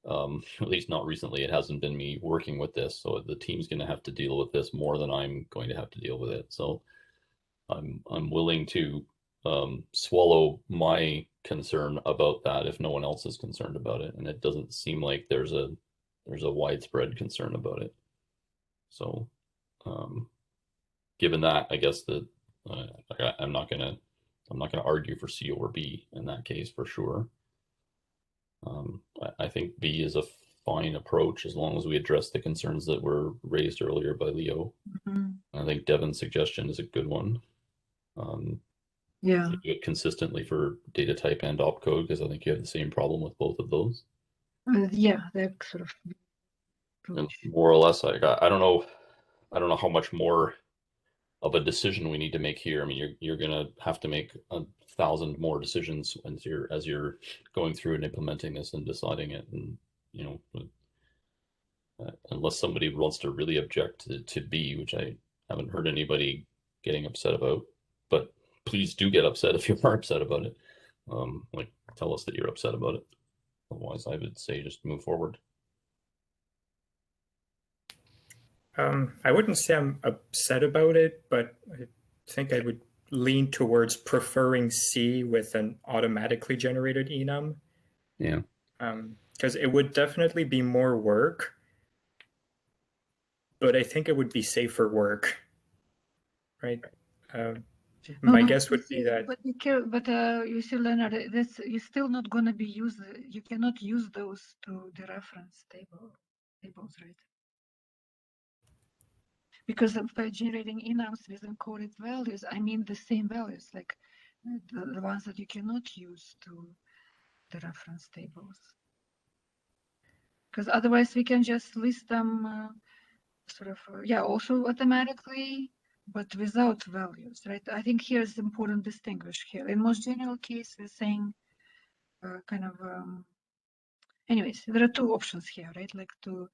At least not recently. It hasn't been me working with this, so the team's going to have to deal with this more than I'm going to have to deal with it. So I'm willing to swallow my concern about that if no one else is concerned about it, and it doesn't seem like there's a widespread concern about it. So given that, I guess that I'm not gonna argue for C over B in that case for sure. I think B is a fine approach as long as we address the concerns that were raised earlier by Leo. Mm-hmm. I think Devin's suggestion is a good one. Yeah. Do it consistently for DataType and Opcode, because I think you have the same problem with both of those. Yeah, they're sort of. And more or less, like I don't know how much more of a decision we need to make here. I mean, you're gonna have to make 1,000 more decisions as you're going through and implementing this and deciding it, and you know, unless somebody wants to really object to B, which I haven't heard anybody getting upset about, but please do get upset if you are upset about it. Like, tell us that you're upset about it. Otherwise, I would say just move forward. I wouldn't say I'm upset about it, but I think I would lean towards preferring C with an automatically generated enum. Yeah. Because it would definitely be more work, but I think it would be safer work, right? My guess would be that. But you see, Leonard, you're still not going to be used. You cannot use those to the reference tables, right? Because by generating enums with encoded values, I mean the same values, like the ones that you cannot use to the reference tables. Because otherwise we can just list them also automatically, but without values, right? I think here is important to distinguish here. In most general case, we're saying anyways, there are two options here, right? Like to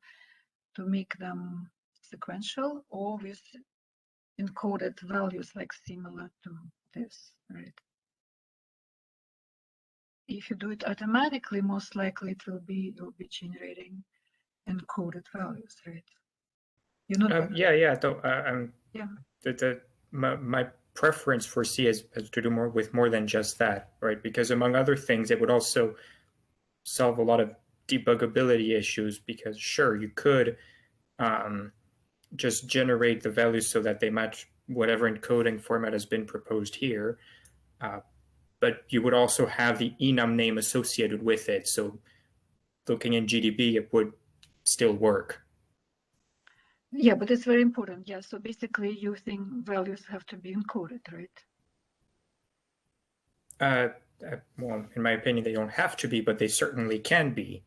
make them sequential or with encoded values, like similar to this, right? If you do it automatically, most likely it will be generating encoded values, right? You're not. Yeah. Though yeah. My preference for C has to do more with more than just that, right? Because among other things, it would also solve a lot of debuggability issues, because sure, you could just generate the values so that they match whatever encoding format has been proposed here. But you would also have the enum name associated with it. So looking in GDB, it would still work. Yeah, but it's very important. Yeah, so basically you think values have to be encoded, right? Well, in my opinion, they don't have to be, but they certainly can be.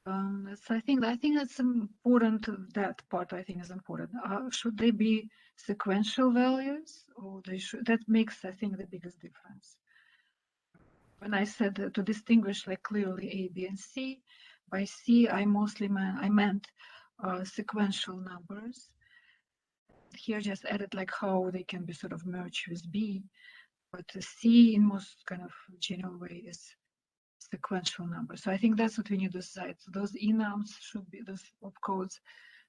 I think that's important. That part I think is important. Should they be sequential values, or they should? That makes, I think, the biggest difference. When I said to distinguish like clearly A, B, and C, by C I meant sequential numbers. Here just added like how they can be sort of merged with B, but C in most kind of general way is sequential numbers. So I think that's what we need to decide. So those enums should be, those opcodes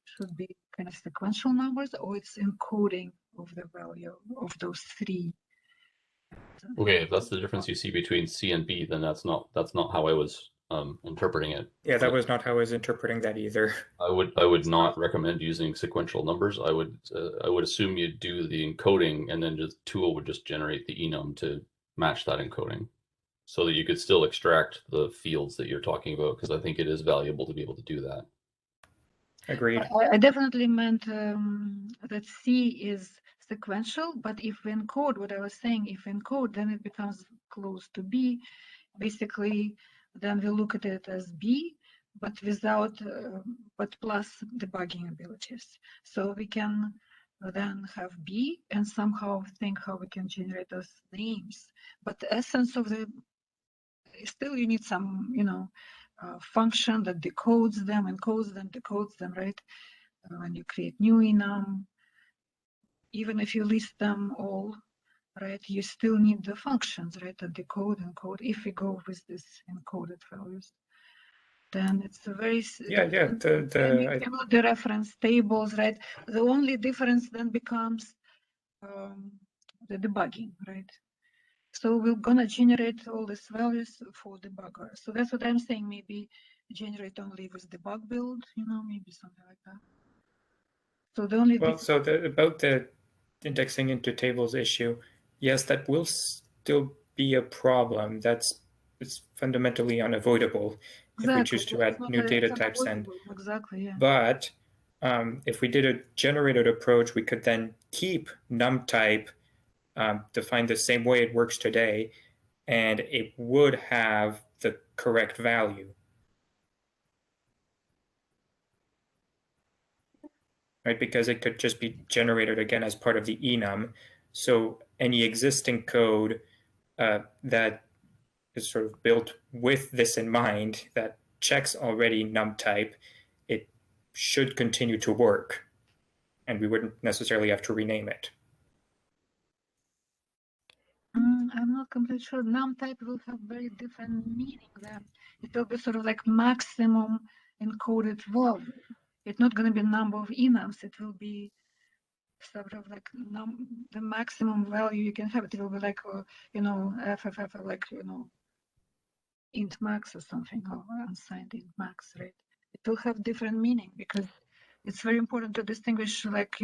should be kind of sequential numbers, or it's encoding of the value of those three. Okay, if that's the difference you see between C and B, then that's not how I was interpreting it. Yeah, that was not how I was interpreting that either. I would not recommend using sequential numbers. I would assume you'd do the encoding, and then just tool would just generate the enum to match that encoding, so that you could still extract the fields that you're talking about, because I think it is valuable to be able to do that. Agreed. I definitely meant that C is sequential, but if we encode, what I was saying, if we encode, then it becomes close to B. Basically, then we look at it as B, but without, but plus debugging abilities. So we can then have B and somehow think how we can generate those names. But the essence of the, still you need some, function that decodes them, encodes them, decodes them, right? When you create new enum, even if you list them all, right, you still need the functions, right, that decode, encode. If we go with this encoded values, then it's a very the reference tables, right? The only difference then becomes the debugging, right? So we're gonna generate all these values for debugger. So that's what I'm saying. Maybe generate only with debug build, maybe something like that. So the only about the indexing into tables issue, yes, that will still be a problem. It's fundamentally unavoidable if we choose to add new data types in. Exactly, yeah. But if we did a generated approach, we could then keep num type defined the same way it works today, and it would have the correct value. Right, because it could just be generated again as part of the enum. So any existing code that is sort of built with this in mind, that checks already num type, it should continue to work, and we wouldn't necessarily have to rename it. I'm not completely sure. Num type will have very different meaning there. It will be sort of like maximum encoded value. It's not going to be number of enums. It will be sort of like the maximum value you can have. It will be like, FFF, like, int max or something, or unsigned int max, right? It will have different meaning, because it's very important to distinguish, like,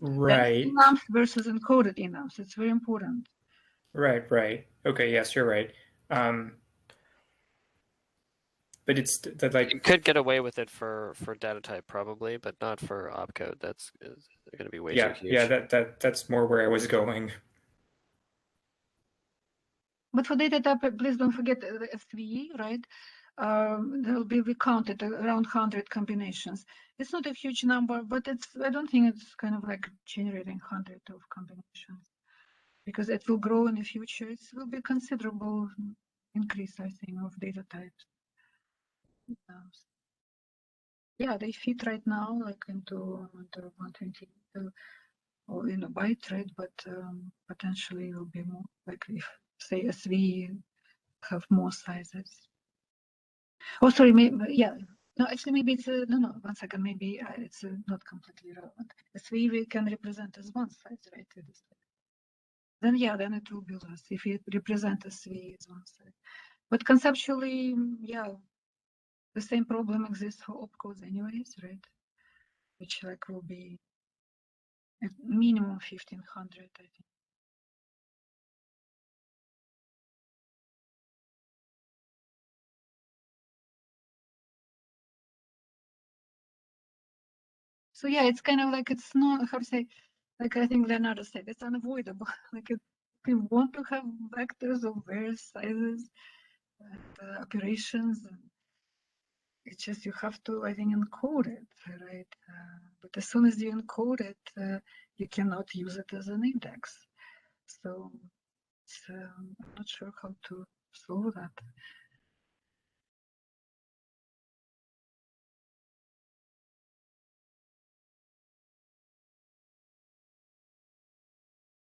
right, enums versus encoded enums. It's very important. Right. Okay, yes, you're right. But it's like you could get away with it for DataType probably, but not for Opcode. That's going to be way too huge. Yeah, that's more where I was going. But for DataType, please don't forget the S3E, right? We counted around 100 combinations. It's not a huge number, but I don't think it's kind of like generating 100 of combinations, because it will grow in the future. It will be considerable increase, I think, of data types. Yeah, they fit right now like into 120 or bytes, right? But potentially it will be more, like if say SV have more sizes. Oh, sorry, maybe, yeah. No, actually, maybe it's no. 1 second. Maybe it's not completely relevant. The 3 we can represent as one side, right? Then yeah, then it will be less if it represents as 3 as one side. But conceptually, yeah, the same problem exists for opcodes anyways, right? Which like will be at minimum 1500, I think. So yeah, it's kind of like, it's not, how to say, like I think Leonardo said, it's unavoidable. Like if you want to have vectors of various sizes and operations, and it's just you have to, I think, encode it, right? But as soon as you encode it, you cannot use it as an index. So I'm not sure how to solve that.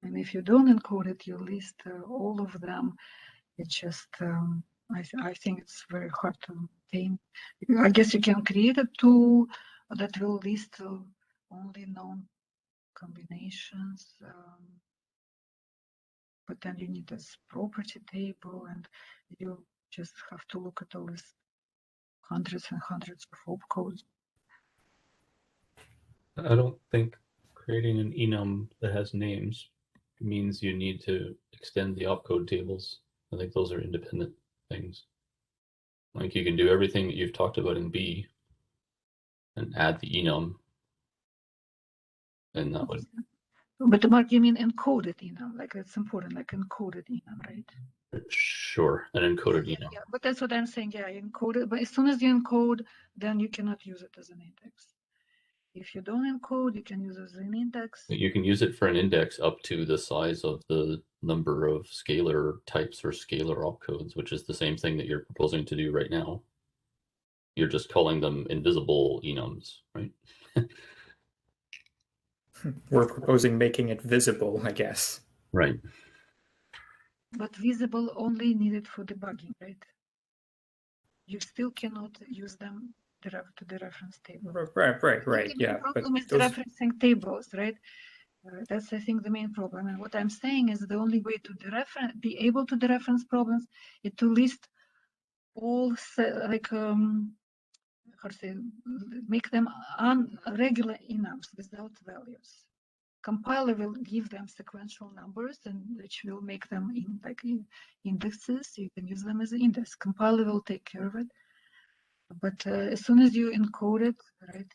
And if you don't encode it, you list all of them. It's just, I think it's very hard to maintain. I guess you can create a tool that will list only known combinations, but then you need this property table, and you just have to look at all these hundreds and hundreds of opcodes. I don't think creating an enum that has names means you need to extend the opcode tables. I think those are independent things. Like you can do everything that you've talked about in B and add the enum, and that would. But Mark, you mean encoded enum? Like it's important, like encoded enum, right? Sure, an encoded enum. Yeah, but that's what I'm saying. Yeah, encode it. But as soon as you encode, then you cannot use it as an index. If you don't encode, you can use it as an index. You can use it for an index up to the size of the number of scalar types or scalar opcodes, which is the same thing that you're proposing to do right now. You're just calling them invisible enums, right? We're proposing making it visible, I guess. Right. But visible only needed for debugging, right? You still cannot use them to the reference table. Right. Yeah. The problem is the referencing tables, right? That's, I think, the main problem. And what I'm saying is the only way to be able to dereference problems is to list all, like, how to say, make them regular enums without values. Compiler will give them sequential numbers, and which will make them indexes. You can use them as an index. Compiler will take care of it. But as soon as you encode it, right?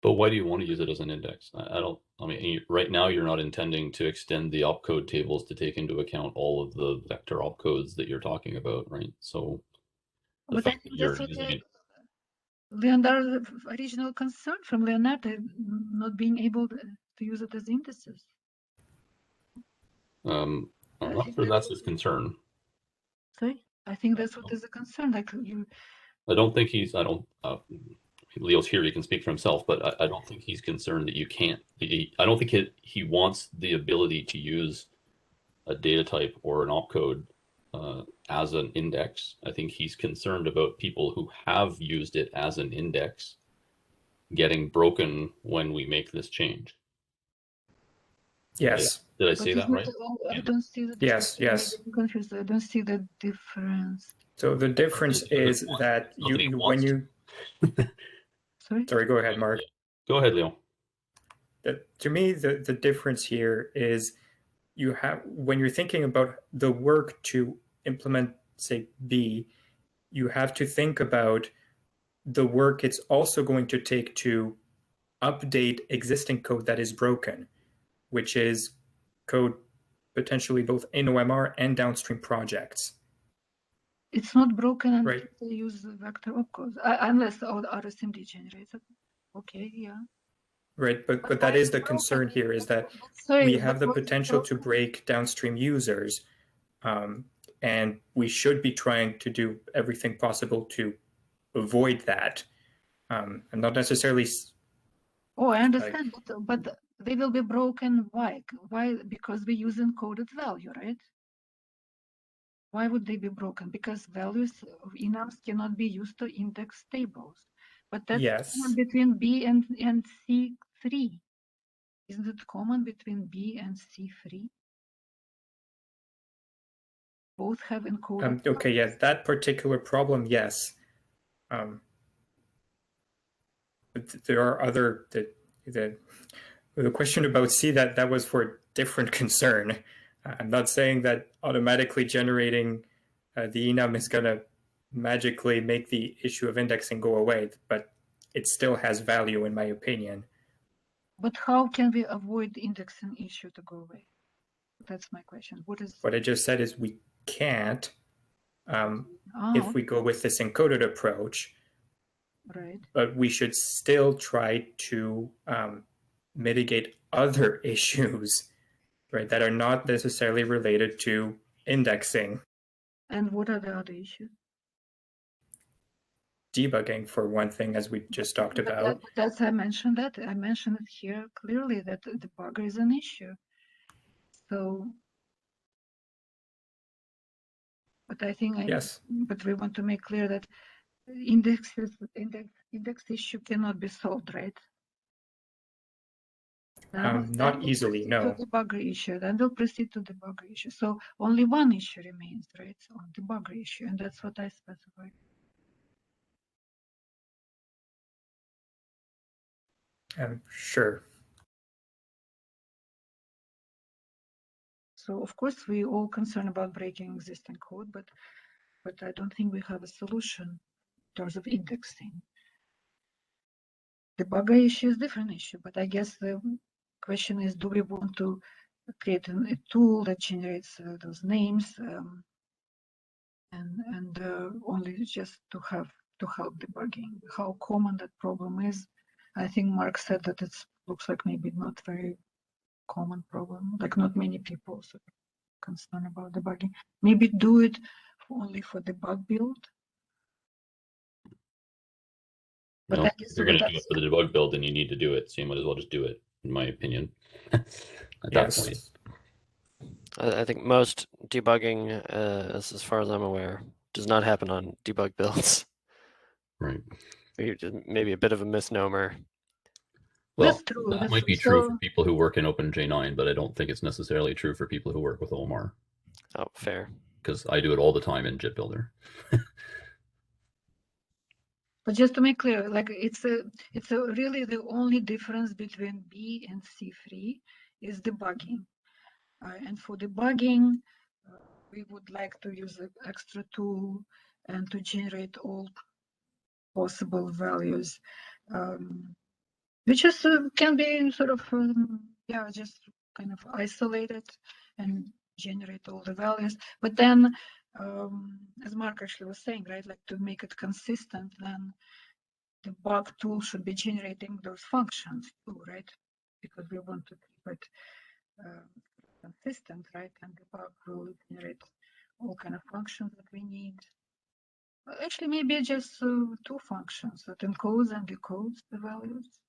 But why do you want to use it as an index? I mean, right now you're not intending to extend the opcode tables to take into account all of the vector opcodes that you're talking about, right? So the but fact that you're using it. Leonardo's original concern from Leonardo not being able to use it as indices. I'm not sure that's his concern. Sorry, I think that's what is a concern. Like you. I don't think he's. I don't. Leo's here; he can speak for himself. But I don't think he's concerned that you can't. I don't think he wants the ability to use a data type or an opcode as an index. I think he's concerned about people who have used it as an index getting broken when we make this change. Yes. Did I say that right? I don't see the difference. Yes. I'm confused. I don't see the difference. So the difference is that when you. Sorry, go ahead, Mark. Go ahead, Leo. To me, the difference here is you have, when you're thinking about the work to implement, say, B, you have to think about the work it's also going to take to update existing code that is broken, which is code potentially both in OMR and downstream projects. It's not broken until right. they use vector opcodes, unless RSMD generates it. Okay, yeah. Right, but that is the concern here, is that we have the potential to break downstream users, and we should be trying to do everything possible to avoid that, and not necessarily. Oh, I understand, but they will be broken. Why? Why? Because we use encoded value, right? Why would they be broken? Because values of enums cannot be used to index tables. But that's Yes. common between B and C3. Isn't it common between B and C3? Both have encoded. Okay, yeah, that particular problem, yes. But there are other the question about C that was for a different concern. I'm not saying that automatically generating the enum is going to magically make the issue of indexing go away, but it still has value in my opinion. But how can we avoid the indexing issue to go away? That's my question. What I just said is we can't if okay. we go with this encoded approach. Right. But we should still try to mitigate other issues, right, that are not necessarily related to indexing. And what are the other issues? Debugging, for one thing, as we just talked about. That's I mentioned that. I mentioned it here clearly that the debugger is an issue. So, but I think Yes. But we want to make clear that index issue cannot be solved, right? Not easily, no. To debugger issue, then we'll proceed to debugger issue. So only one issue remains, right? So on debugger issue, and that's what I specified. Sure. So of course we all concerned about breaking existing code, but I don't think we have a solution in terms of indexing. Debugger issue is a different issue, but I guess the question is, do we want to create a tool that generates those names and only just to help debugging? How common that problem is? I think Mark said that it looks like maybe not very common problem, like not many people are concerned about debugging. Maybe do it only for the bug build. But No, I if guess you're going to do it for the debug build, then you need to do it. So you might as well just do it, in my opinion. At that point. I think most debugging, as far as I'm aware, does not happen on debug builds. Right. Maybe a bit of a misnomer. Well, that's true. that That's might be true for people who work in OpenJ9, but I don't think it's necessarily true for people who work with OMR. Oh, fair. Because I do it all the time in JIT Builder. But just to make clear, like it's really the only difference between B and C3 is debugging. And for debugging, we would like to use an extra tool and to generate all possible values, which is can be sort of just kind of isolated and generate all the values. But then, as Mark actually was saying, right, like to make it consistent, then the bug tool should be generating those functions too, right? Because we want to keep it consistent, right? And the bug will generate all kind of functions that we need. Actually, maybe just two functions that encodes and decodes the values.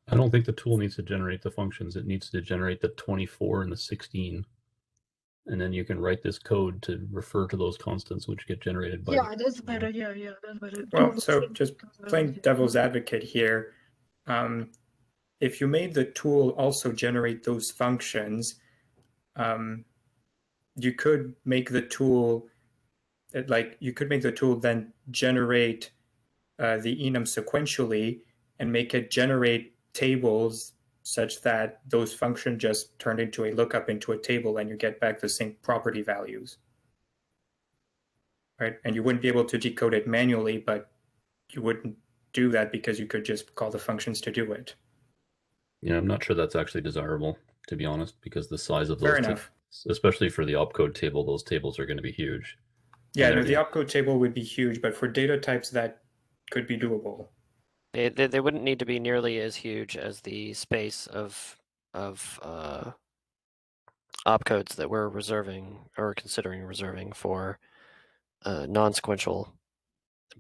I don't think the tool needs to generate the functions. It needs to generate the 24 and the 16. And then you can write this code to refer to those constants which get generated by. Yeah, that's better. Yeah, that's better. Well, so just playing devil's advocate here, if you made the tool also generate those functions, you could make the tool then generate the enum sequentially and make it generate tables such that those functions just turned into a lookup into a table and you get back the same property values. Right? And you wouldn't be able to decode it manually, but you wouldn't do that because you could just call the functions to do it. Yeah, I'm not sure that's actually desirable, to be honest, because the size of those Fair enough. Especially for the opcode table, those tables are going to be huge. Yeah, no, the opcode table would be huge, but for data types that could be doable. They wouldn't need to be nearly as huge as the space of opcodes that we're reserving or considering reserving for non-sequential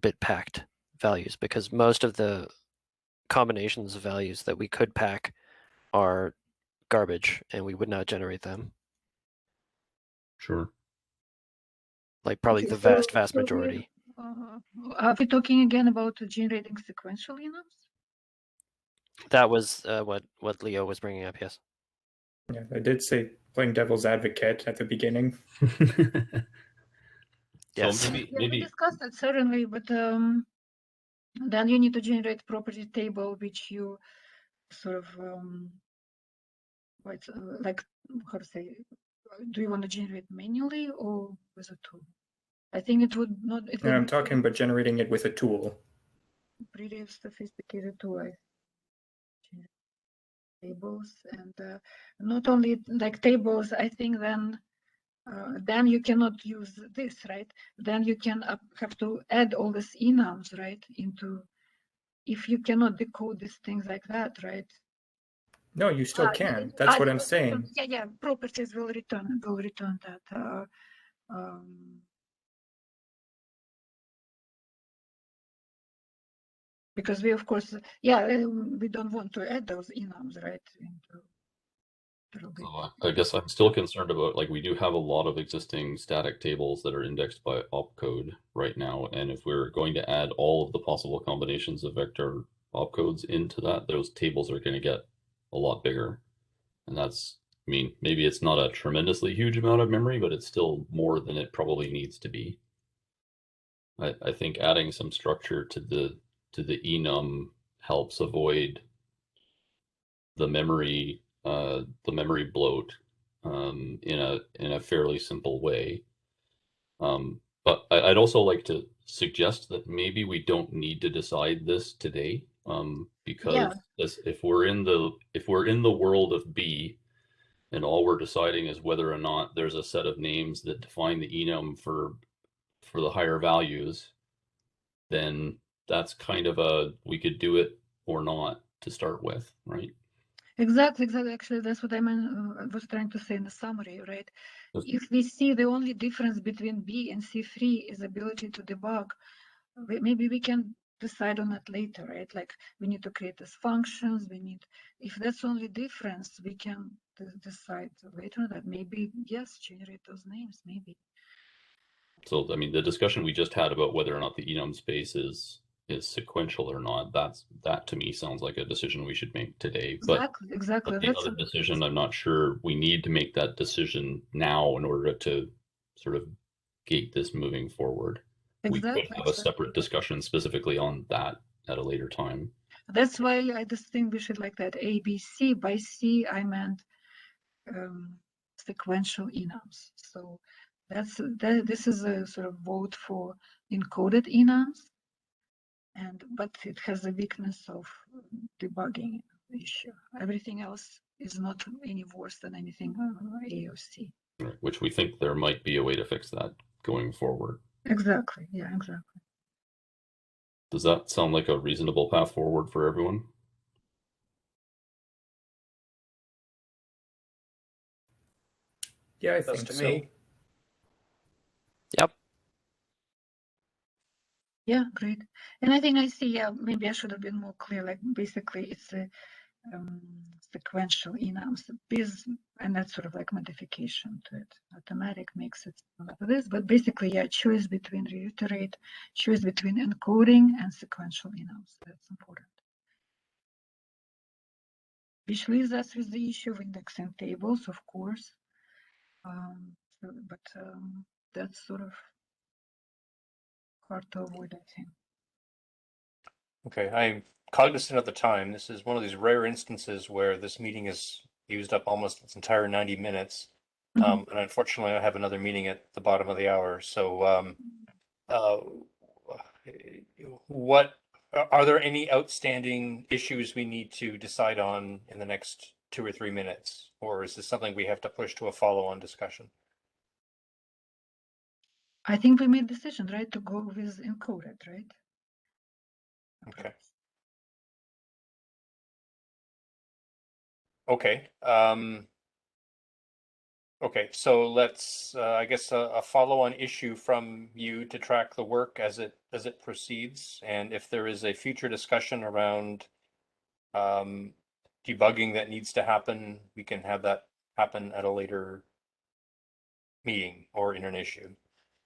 bit packed values, because most of the combinations of values that we could pack are garbage and we would not generate them. Sure. Like probably the vast majority. Are we talking again about generating sequential enums? That was what Leo was bringing up. Yes. Yeah, I did say playing devil's advocate at the beginning. Yes. So Yeah, we maybe discussed that certainly, but then you need to generate property table, which you sort of like how to say, do you want to generate manually or with a tool? I think it would not. It And will I'm be talking about generating it with a tool. pretty sophisticated tool. Tables and not only like tables. I think then you cannot use this, right? Then you can have to add all these enums, right? Into if you cannot decode these things like that, right? No, you still can. That's what I'm saying. Yeah. Properties will return that. Because we, of course, we don't want to add those enums, right? So I guess I'm still concerned about, like, we do have a lot of existing static tables that are indexed by opcode right now, and if we're going to add all of the possible combinations of vector opcodes into that, those tables are going to get a lot bigger. And that's, I mean, maybe it's not a tremendously huge amount of memory, but it's still more than it probably needs to be. I think adding some structure to the enum helps avoid the memory bloat in a fairly simple way. But I'd also like to suggest that maybe we don't need to decide this today, because if we're in the world of B, and all we're deciding is whether or not there's a set of names that define the enum for the higher values, then that's kind of we could do it or not to start with, right? Exactly. Actually, that's what I was trying to say in the summary, right? If we see the only difference between B and C3 is ability to debug, maybe we can decide on that later, right? Like we need to create these functions. If that's only difference, we can decide later that maybe, yes, generate those names, maybe. So, I mean, the discussion we just had about whether or not the enum space is sequential or not, that to me sounds like a decision we should make today. Exactly. But the other decision, I'm not sure we need to make that decision now in order to sort of gate this moving forward. We could have a separate discussion specifically on that at a later time. That's why I distinguish it like that. A, B, C. By C, I meant sequential enums. So this is a sort of vote for encoded enums, but it has the weakness of debugging issue. Everything else is not any worse than anything A or C. Right, which we think there might be a way to fix that going forward. Exactly. Yeah, exactly. Does that sound like a reasonable path forward for everyone? Yeah, I think so. Me. Yep. Yeah, great. And I think I see, yeah, maybe I should have been more clear. Like basically it's a sequential enums, and that's sort of like modification to it. Automatic makes it this, but basically, yeah, choose between encoding and sequential enums. That's important. Which leaves us with the issue of indexing tables, of course. That's sort of hard to avoid, I think. Okay, I'm cognizant of the time. This is one of these rare instances where this meeting has used up almost its entire 90 minutes. And unfortunately, I have another meeting at the bottom of the hour. So what are there any outstanding issues we need to decide on in the next 2 or 3 minutes? Or is this something we have to push to a follow-on discussion? I think we made a decision, right, to go with encoded, right? Okay. Okay. Okay, so let's, I guess, a follow-on issue from you to track the work as it proceeds, and if there is a future discussion around debugging that needs to happen, we can have that happen at a later meeting or in an issue.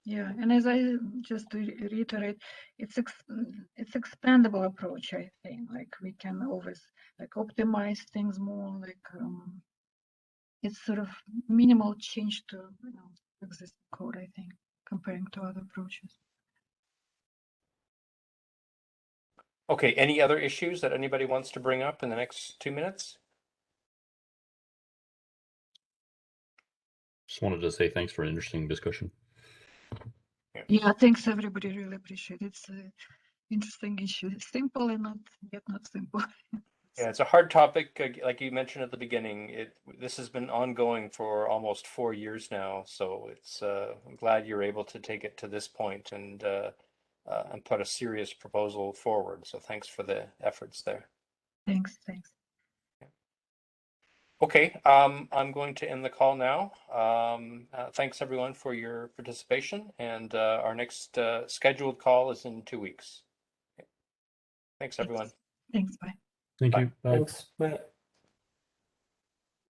Yeah, and as I just to reiterate, it's expandable approach. I think like we can always like optimize things more. Like it's sort of minimal change to existing code. I think comparing to other approaches. Okay, any other issues that anybody wants to bring up in the next 2 minutes? Just wanted to say thanks for an interesting discussion. Yeah, thanks everybody. Really appreciate it. It's an interesting issue. It's simple and not yet not simple. Yeah, it's a hard topic, like you mentioned at the beginning. This has been ongoing for almost 4 years now, so it's I'm glad you're able to take it to this point and put a serious proposal forward. So thanks for the efforts there. Thanks. Okay, I'm going to end the call now. Thanks everyone for your participation, and our next scheduled call is in 2 weeks. Thanks everyone. Thanks. Bye. Thank Bye. you. Bye. Thanks. Bye.